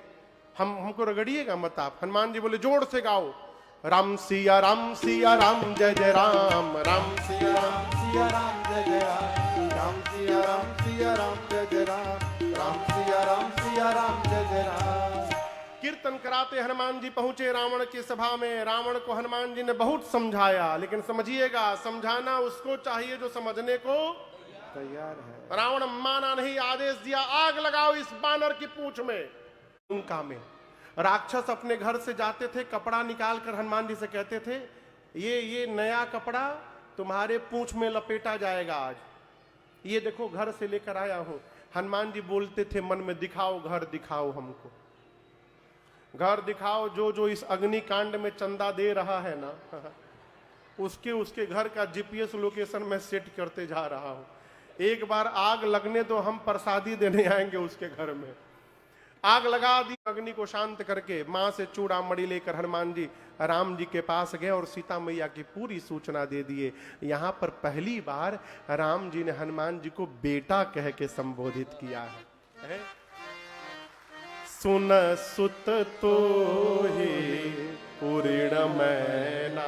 हमको रगड़िएगा मत आप। हनुमान जी बोले, जोर से गाओ, राम सिया राम सिया राम जय जय राम, राम सिया राम सिया राम जय जय राम, राम सिया राम सिया राम जय जय राम, राम सिया राम सिया राम जय जय राम। कीर्तन कराते हनुमान जी पहुंचे रावण की सभा में। रावण को हनुमान जी ने बहुत समझाया, लेकिन समझिएगा, समझाना उसको चाहिए जो समझने को तैयार है। रावण माना नहीं, आदेश दिया, आग लगाओ इस बानर की पूंछ में। लंका में राक्षस अपने घर से जाते थे, कपड़ा निकाल कर हनुमान जी से कहते थे, ये नया कपड़ा तुम्हारे पूंछ में लपेटा जाएगा आज, ये देखो घर से लेकर आया हूं। हनुमान जी बोलते थे मन में, दिखाओ घर, दिखाओ हमको घर दिखाओ। जो जो इस अग्निकांड में चंदा दे रहा है ना, उसके घर का जीपीएस लोकेशन में सेट करते जा रहा हूं। एक बार आग लगने तो हम प्रसादी देने आएंगे उसके घर में। आग लगा दी। अग्नि को शांत करके मां से चूड़ा मणि लेकर हनुमान जी राम जी के पास गए और सीता मैया की पूरी सूचना दे दिए। यहां पर पहली बार राम जी ने हनुमान जी को बेटा कह के संबोधित किया है। सुन सुत तो ही पूर्ण मैना,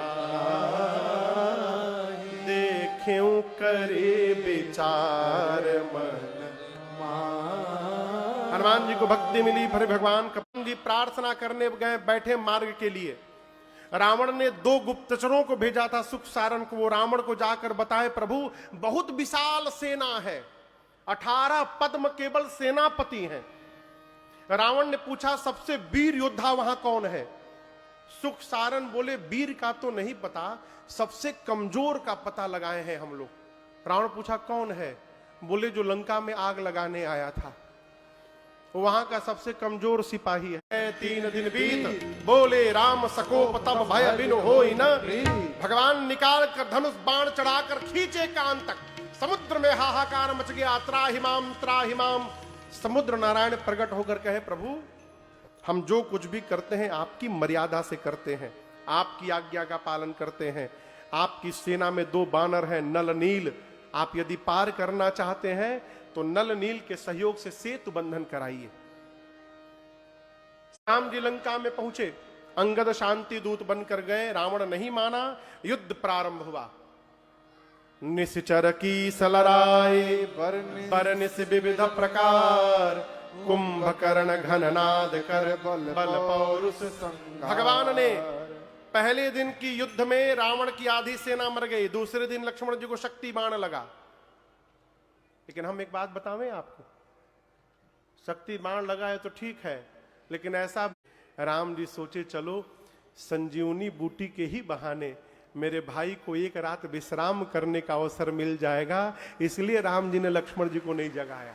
देख्यूं करे विचार मन। हनुमान जी को भक्ति मिली। फिर भगवान कपिल जी प्रार्थना करने गए, बैठे मार्ग के लिए। रावण ने 2 गुप्तचरों को भेजा था सुख सारण को, वो रावण को जाकर बताए, प्रभु बहुत विशाल सेना है, 18 पद्म केवल सेनापति हैं। रावण ने पूछा, सबसे वीर योद्धा वहां कौन है? सुख सारण बोले, वीर का तो नहीं पता, सबसे कमजोर का पता लगाए हैं हम लोग। रावण पूछा, कौन है? बोले, जो लंका में आग लगाने आया था, वहां का सबसे कमजोर सिपाही है। 3 दिन बीत, बोले राम सकोप तब भय बिन होई न। भगवान निकाल कर धनुष बाण चढ़ाकर खींचे कान तक, समुद्र में हाहाकार मच गया। त्राहिमाम त्राहिमाम। समुद्र नारायण प्रकट होकर कहे, प्रभु हम जो कुछ भी करते हैं आपकी मर्यादा से करते हैं, आपकी आज्ञा का पालन करते हैं। आपकी सेना में 2 बानर हैं, नल नील। आप यदि पार करना चाहते हैं तो नल नील के सहयोग से सेतु बंधन कराइए। राम जी लंका में पहुंचे, अंगद शांति दूत बनकर गए। रावण नहीं माना, युद्ध प्रारंभ हुआ। निश्चर की सलराए बरनिस विविध प्रकार, कुंभकर्ण घननाद कर बल पौरुष संगार। भगवान ने पहले दिन की युद्ध में रावण की आधी सेना मर गई। दूसरे दिन लक्ष्मण जी को शक्ति बाण लगा। लेकिन हम एक बात बतावें आपको, शक्ति बाण लगा है तो ठीक है, लेकिन ऐसा राम जी सोचे, चलो संजीवनी बूटी के ही बहाने मेरे भाई को एक रात विश्राम करने का अवसर मिल जाएगा, इसलिए राम जी ने लक्ष्मण जी को नहीं जगाया।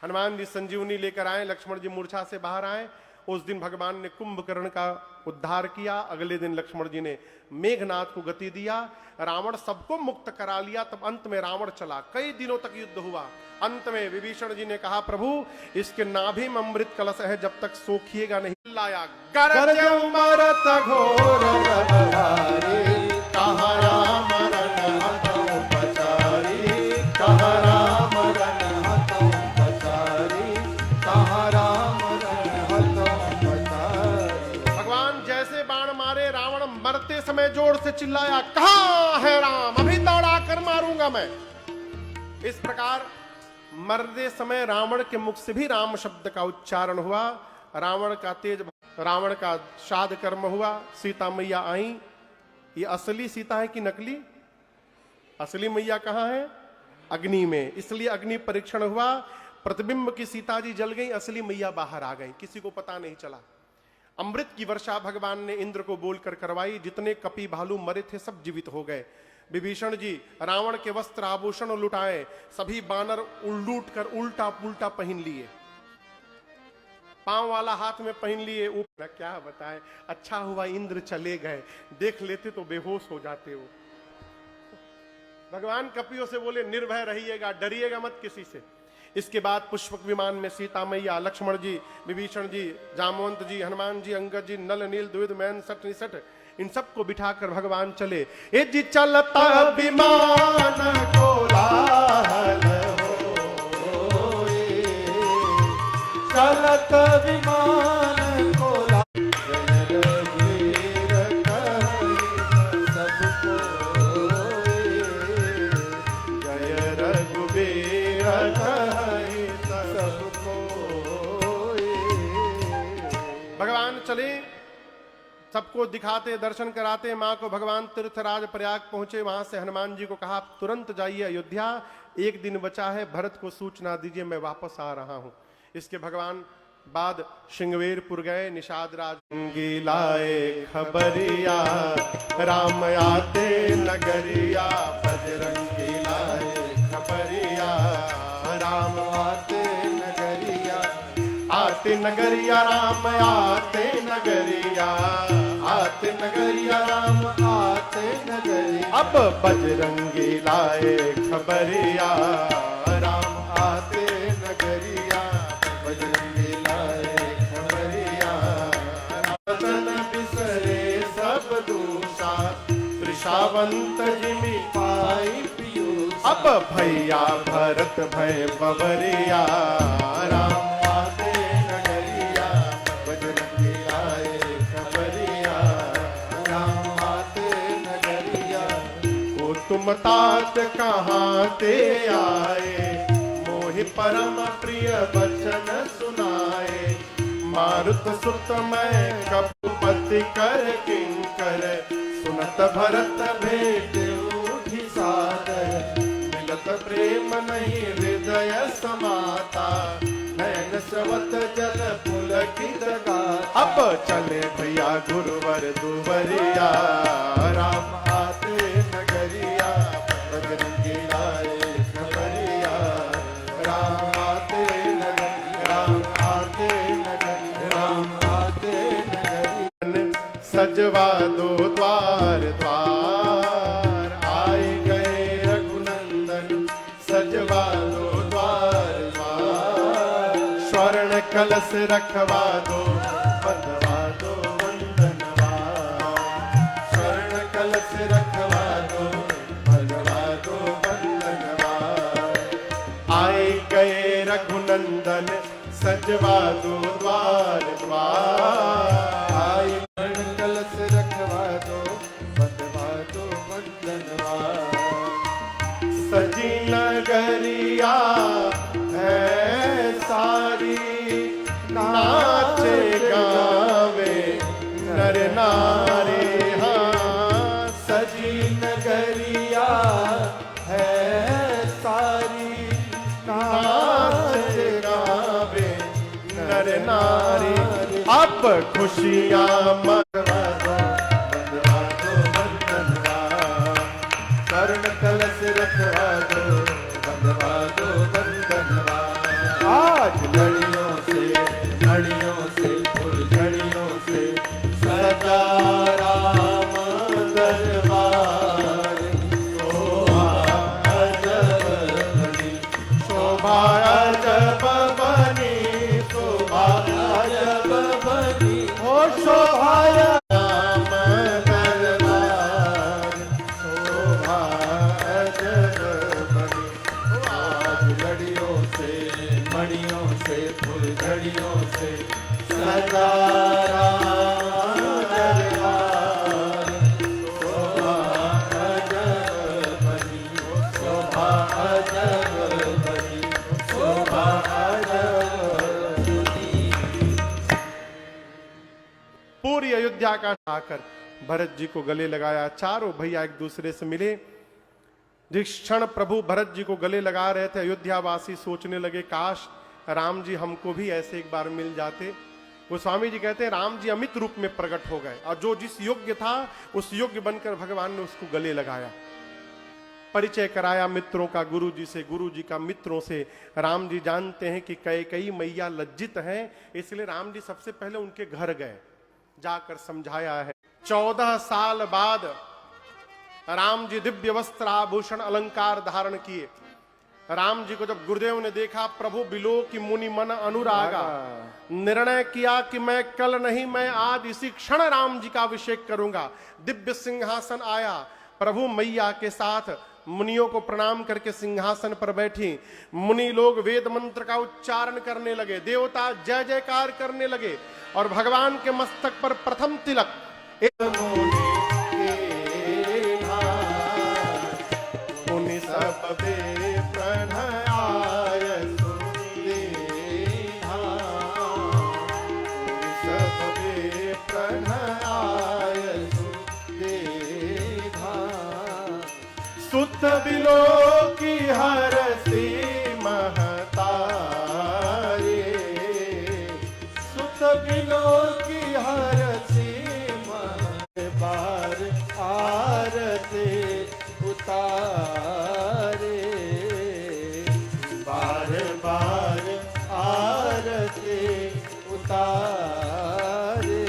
हनुमान जी संजीवनी लेकर आए, लक्ष्मण जी मूर्छा से बाहर आए। उस दिन भगवान ने कुंभकर्ण का उद्धार किया। अगले दिन लक्ष्मण जी ने मेघनाथ को गति दिया। रावण सबको मुक्त करा लिया। तब अंत में रावण चला। कई दिनों तक युद्ध हुआ। अंत में विभीषण जी ने कहा, प्रभु इसके नाभि में अमृत कलश है, जब तक सोखिएगा नहीं। लाया गरज मरत घोर रघुराई, कहाँ राम रण हतौ पचारी, कहाँ राम रण हतौ पचारी, कहाँ राम रण हतौ पचारी। भगवान जैसे बाण मारे, रावण मरते समय जोर से चिल्लाया, कहाँ है राम, अभी दौड़ा कर मारूंगा मैं। इस प्रकार मरते समय रावण के मुख से भी राम शब्द का उच्चारण हुआ। रावण का तेज, रावण का शाद कर्म हुआ। सीता मैया आई। ये असली सीता है कि नकली? असली मैया कहाँ है? अग्नि में। इसलिए अग्नि परीक्षण हुआ। प्रतिबिंब की सीता जी जल गई, असली मैया बाहर आ गई, किसी को पता नहीं चला। अमृत की वर्षा भगवान ने इंद्र को बोलकर करवाई। जितने कपि भालू मरे थे सब जीवित हो गए। विभीषण जी रावण के वस्त्र आभूषण लुटाए, सभी बानर लूट कर उल्टा पुल्टा पहन लिए, पांव वाला हाथ में पहन लिए। ऊपर क्या बताएं, अच्छा हुआ इंद्र चले गए, देख लेते तो बेहोश हो जाते हो। भगवान कपियों से बोले निर्भय रहिएगा, डरिएगा मत किसी से। इसके बाद पुष्पक विमान में सीता मैया, लक्ष्मण जी, विभीषण जी, जामवंत जी, हनुमान जी, अंगद जी, नल नील द्विविध मैन सठ निसठ, इन सबको बिठाकर भगवान चले। ए जी चलता विमान कोलाहल होए, चलत विमान कोलाहल, जय रघुवीर कहि सब कोय, जय रघुवीर कहि सब कोय। भगवान चले, सबको दिखाते, दर्शन कराते। मां को भगवान तीर्थराज प्रयाग पहुंचे। वहां से हनुमान जी को कहा तुरंत जाइए अयोध्या, एक दिन बचा है, भरत को सूचना दीजिए मैं वापस आ रहा हूं। इसके भगवान बाद श्रृंगवेरपुर गए। निषाद राज लाए खबरिया, राम आते नगरिया, बजरंगी लाए खबरिया, राम आते नगरिया, आते नगरिया, राम आते नगरिया, आते नगरिया, राम आते नगरिया, अब बजरंगी लाए खबरिया, राम आते नगरिया, बजरंगी लाए खबरिया, वचन बिसरे सब दूषा, त्रिषावंत जिमि पाई पीयूष, अब भैया भरत भय बबरिया, राम आते नगरिया, बजरंगी लाए खबरिया, राम आते नगरिया, को तुम तात कहाँ ते आए, मोहि परम प्रिय वचन सुनाए, मारुत सुत मैं कपति कर किंकर, सुनत भरत भेट उठी सादर, मिलत प्रेम नहीं हृदय समाता, नैन स्रवत जल पुलकित गाथा, अब चले भैया गुरुवर दुवरिया, राम आते नगरिया, बजरंगी लाए खबरिया, राम आते नगरिया, राम आते नगरिया, राम आते नगरिया, सजवा दो द्वार द्वार, आए गए रघुनंदन, सजवा दो द्वार द्वार, स्वर्ण कलश रखवा दो, बंधवा दो बंधनवार, स्वर्ण कलश रखवा दो, भगवा दो बंधनवार, आए गए रघुनंदन, सजवा दो द्वार द्वार, आई स्वर्ण कलश रखवा दो, बंधवा दो बंधनवार, सजी नगरिया है सारी, नाचे गावे नर नारी, हाँ सजी नगरिया है सारी, नाच गावे नर नारी, अब खुशियां बंधवा दो, बंधवा दो बंधनवार, स्वर्ण कलश रखवा दो, बंधवा दो बंधनवार, आज लड़ियों से फुलझड़ियों से सजा राम दरबार, शोभा अजब बनी, शोभा अजब बनी, शोभा अजब बनी, ओ शोभा राम दरबार, शोभा अजब बनी, आज लड़ियों से मणियों से फुलझड़ियों से सजा राम दरबार, शोभा अजब बनी, शोभा अजब बनी, शोभा अजब बनी। पूरी अयोध्या का आकर भरत जी को गले लगाया। चारों भैया एक दूसरे से मिले। जिस क्षण प्रभु भरत जी को गले लगा रहे थे, अयोध्यावासी सोचने लगे काश राम जी हमको भी ऐसे एक बार मिल जाते। वो स्वामी जी कहते हैं राम जी अमित रूप में प्रकट हो गए और जो जिस योग्य था उस योग्य बनकर भगवान ने उसको गले लगाया, परिचय कराया मित्रों का गुरु जी से, गुरु जी का मित्रों से। राम जी जानते हैं कि कई मैया लज्जित हैं, इसलिए राम जी सबसे पहले उनके घर गए, जाकर समझाया है। 14 साल बाद राम जी दिव्य वस्त्र आभूषण अलंकार धारण किए। राम जी को जब गुरुदेव ने देखा, प्रभु बिलो की मुनि मन अनुरागा, निर्णय किया कि मैं कल नहीं, मैं आज इसी क्षण राम जी का अभिषेक करूंगा। दिव्य सिंहासन आया, प्रभु मैया के साथ मुनियों को प्रणाम करके सिंहासन पर बैठी। मुनि लोग वेद मंत्र का उच्चारण करने लगे, देवता जय जयकार करने लगे और भगवान के मस्तक पर प्रथम तिलक सुत बिलो की हरसी महतारे, सुत बिलो की हरसी बार आरती उतारे, बार बार आरती उतारे।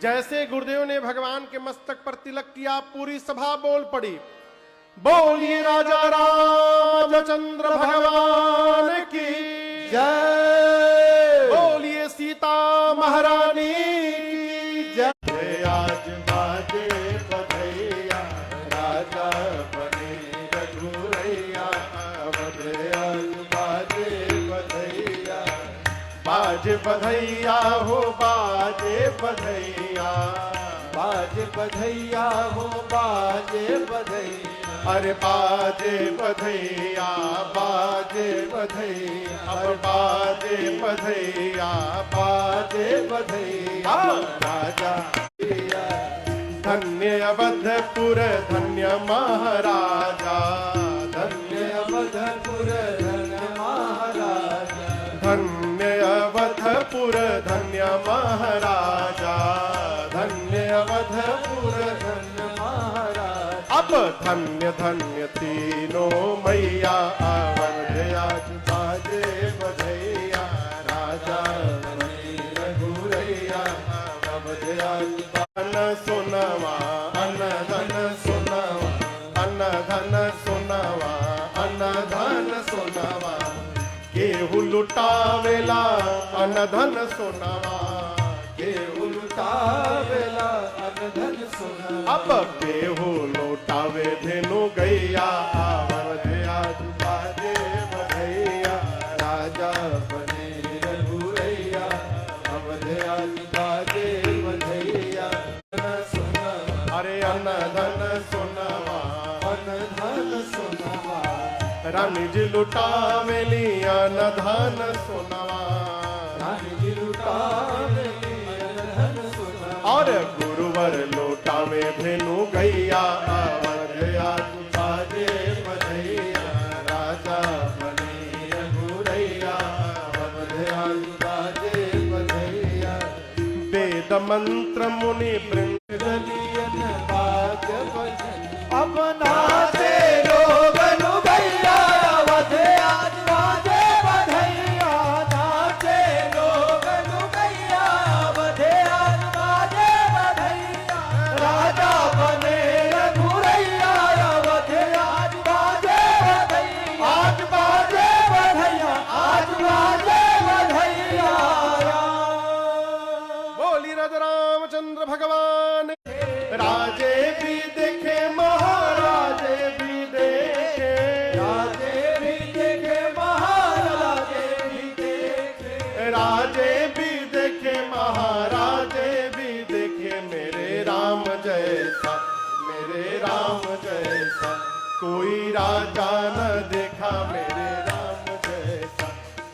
जैसे गुरुदेव ने भगवान के मस्तक पर तिलक किया, पूरी सभा बोल पड़ी, बोलिए राजा रामचंद्र भगवान की जय, बोलिए सीता महारानी की जय। आज बाजे बधैया, राजा बने रघुरैया, आज बाजे बधैया, बाजे बधैया हो बाजे बधैया, बाजे बधैया हो बाजे बधैया, अरे बाजे बधैया बाजे बधैया, अब बाजे बधैया बाजे बधैया, राजा धन्य अवधपुर धन्य महाराजा, धन्य अवधपुर धन्य महाराजा, धन्य अवधपुर धन्य महाराजा, धन्य अवधपुर धन्य महाराज। अब धन्य धन्य तीनों मैया अवध आज बाजे बधैया, राजा बने रघुरैया, अवध आज अन सुनवा अन धन सुनवा, अन धन सुनवा, अन धन सुनवा, केहू लुटावेला अन धन सुनवा, के उलटावेला अनधन सुना। अब केहू लुटावे धेनु गैया, अवध आज बाजे बधैया, राजा बने रघुरैया, अवध आज बाजे बधैया, अन सुना, अरे अन धन सुनवा, अनधन सुनवा, रानी जी लुटावेली अन धन सुनवा, रानी जी लुटावेली अनधन सुनवा, और गुरुवर लुटावे धेनु गैया, अवध आज बाजे बधैया, राजा बने रघुरैया, अवध आज बाजे बधैया, वेद मंत्र मुनि वृंद गलियन बाज भजन, अब नाचे लोग भैया, अवध आज बाजे बधैया, नाचे लोग भैया, अवध आज बाजे बधैया, राजा बने रघुरैया, अवध आज बाजे बधैया, आज बाजे बधैया, आज बाजे बधैया। बोली राजा रामचंद्र भगवान, राजे भी देखे महाराजे भी देखे, राजे भी देखे महाराजे भी देखे, राजे भी देखे महाराजे भी देखे, मेरे राम जैसा मेरे राम जैसा कोई राजा न देखा, मेरे राम जैसा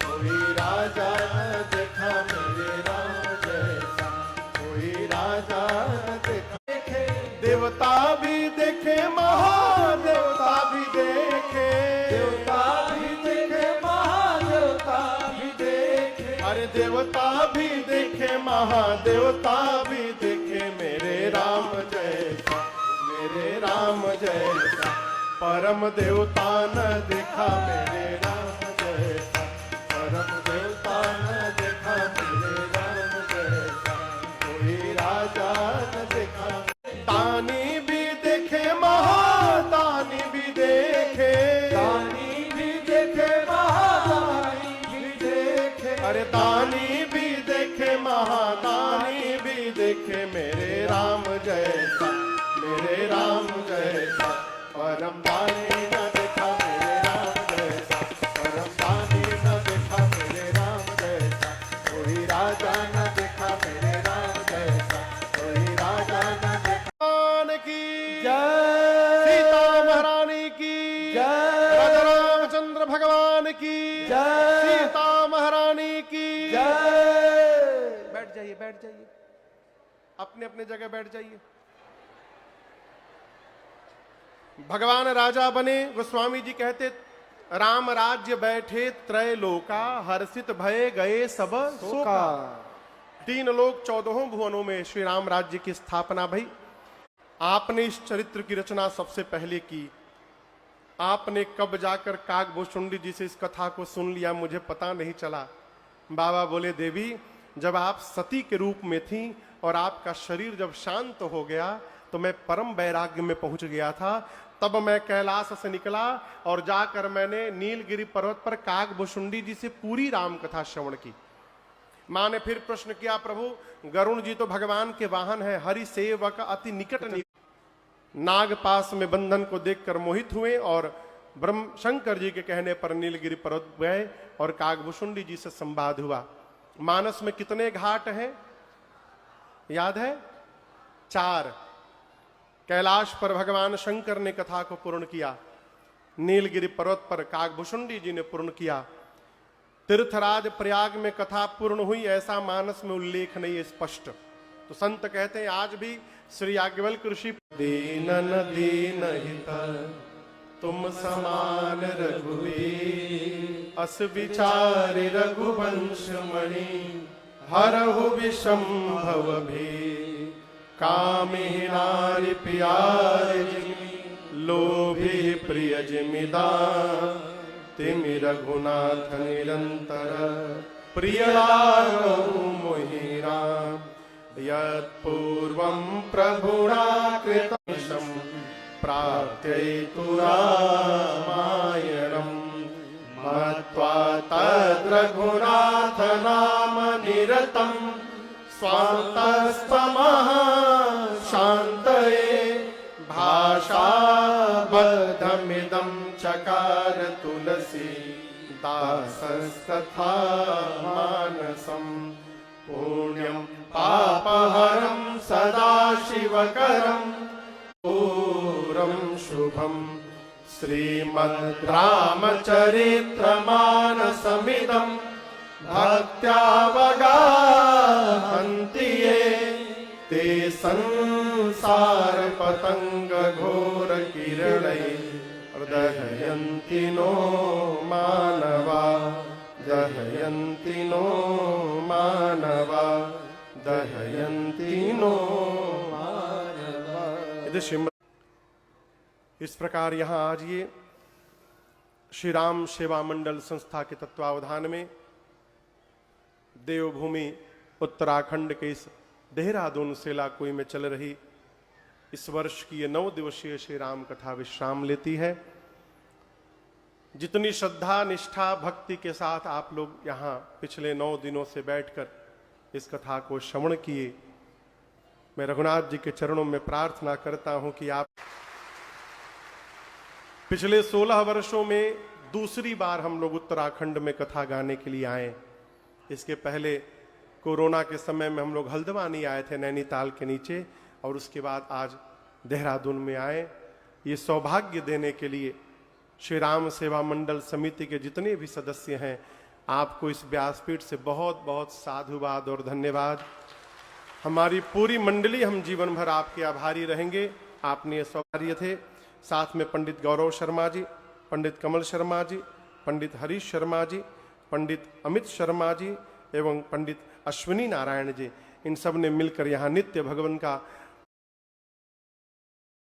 कोई राजा न देखा, मेरे राम जैसा कोई राजा न देखा। देवता भी देखे महादेवता भी देखे, देवता भी देखे महादेवता भी देखे, अरे देवता भी देखे महादेवता भी देखे मेरे राम जैसा, मेरे राम जैसा परम देवता न देखा मेरे राम जैसा, परम देवता न देखा मेरे राम जैसा, कोई राजा न देखा। दानी भी देखे महादानी भी देखे, दानी भी देखे महादानी भी देखे, अरे दानी भी देखे महादानी भी देखे मेरे राम जैसा, मेरे राम जैसा परम दानी न देखा मेरे राम जैसा, परम दानी न देखा मेरे राम जैसा, कोई राजा न देखा मेरे राम जैसा, कोई राजा न देखा। भगवान की जय, सीता महारानी की जय, राजा रामचंद्र भगवान की जय, सीता महारानी की जय। बैठ जाइए, बैठ जाइए, अपने अपने जगह बैठ जाइए। भगवान राजा बने, गोस्वामी जी कहते राम राज्य बैठे त्रय लोका, हर्षित भय गए सब शोका। 3 लोक 14 भुवनों में श्री राम राज्य की स्थापना भई। आपने इस चरित्र की रचना सबसे पहले की। आपने कब जाकर काकभूषुंडी जी से इस कथा को सुन लिया मुझे पता नहीं चला। बाबा बोले देवी, जब आप सती के रूप में थी और आपका शरीर जब शांत हो गया तो मैं परम वैराग्य में पहुंच गया था। तब मैं कैलाश से निकला और जाकर मैंने नीलगिरी पर्वत पर काकभूषुंडी जी से पूरी राम कथा श्रवण की। मां ने फिर प्रश्न किया, प्रभु गरुण जी तो भगवान के वाहन है, हरि सेवक अति निकट नाग पास में बंधन को देखकर मोहित हुए और ब्रह्म शंकर जी के कहने पर नीलगिरी पर्वत गए और काकभूषुंडी जी से संवाद हुआ। मानस में कितने घाट हैं याद है? 4। कैलाश पर भगवान शंकर ने कथा को पूर्ण किया, नीलगिरी पर्वत पर काकभूषुंडी जी ने पूर्ण किया, तीर्थराज प्रयाग में कथा पूर्ण हुई ऐसा मानस में उल्लेख नहीं है स्पष्ट। तो संत कहते हैं आज भी श्री याज्ञवल्क्य ऋषि दीनन दीन हित तुम समान रघुवीर, अस विचारि रघुवंश मणि हरहु विषंभव भी, कामिहि नारि प्यारि जिमि लोभी प्रिय जिमिदा, तिमि रघुनाथ निरंतर प्रिय लागहु मोहि राम, यत्पूर्वं प्रभुणा कृतं प्राप्त्यैतु रामायणं, मत्वा तद्रघुनाथ नाम निरतं स्वान्तस्तमः शान्तये, भाषाबद्धमिदं चकार तुलसी दासस्तथा मानसं, पुण्यं पापहरं सदा शिवकरं पूरं शुभं, श्रीमद् रामचरित्रमानसमिदं भक्त्यावगाहन्ति ये, ते संसार पतंग घोर किरणै दहयन्ति नो मानवा, दहयन्ति नो मानवा, दहयन्ति नो मानवा। यदि श्रीमद् इस प्रकार यहाँ आज ये श्री राम सेवा मंडल संस्था के तत्वावधान में देवभूमि उत्तराखंड के इस देहरादून सेलाकुई में चल रही इस वर्ष की ये 9 दिवसीय श्री राम कथा विश्राम लेती है। जितनी श्रद्धा निष्ठा भक्ति के साथ आप लोग यहाँ पिछले 9 दिनों से बैठकर इस कथा को श्रवण किए, मैं रघुनाथ जी के चरणों में प्रार्थना करता हूं कि आप पिछले 16 वर्षों में दूसरी बार हम लोग उत्तराखंड में कथा गाने के लिए आए। इसके पहले कोरोना के समय में हम लोग हल्द्वानी आए थे नैनीताल के नीचे, और उसके बाद आज देहरादून में आए। ये सौभाग्य देने के लिए श्री राम सेवा मंडल समिति के जितने भी सदस्य हैं, आपको इस व्यासपीठ से बहुत बहुत साधुवाद और धन्यवाद। हमारी पूरी मंडली हम जीवन भर आपके आभारी रहेंगे। आपने ये सौभाग्य थे। साथ में पंडित गौरव शर्मा जी, पंडित कमल शर्मा जी, पंडित हरीश शर्मा जी, पंडित अमित शर्मा जी, एवं पंडित अश्विनी नारायण जी, इन सब ने मिलकर यहाँ नित्य भगवान का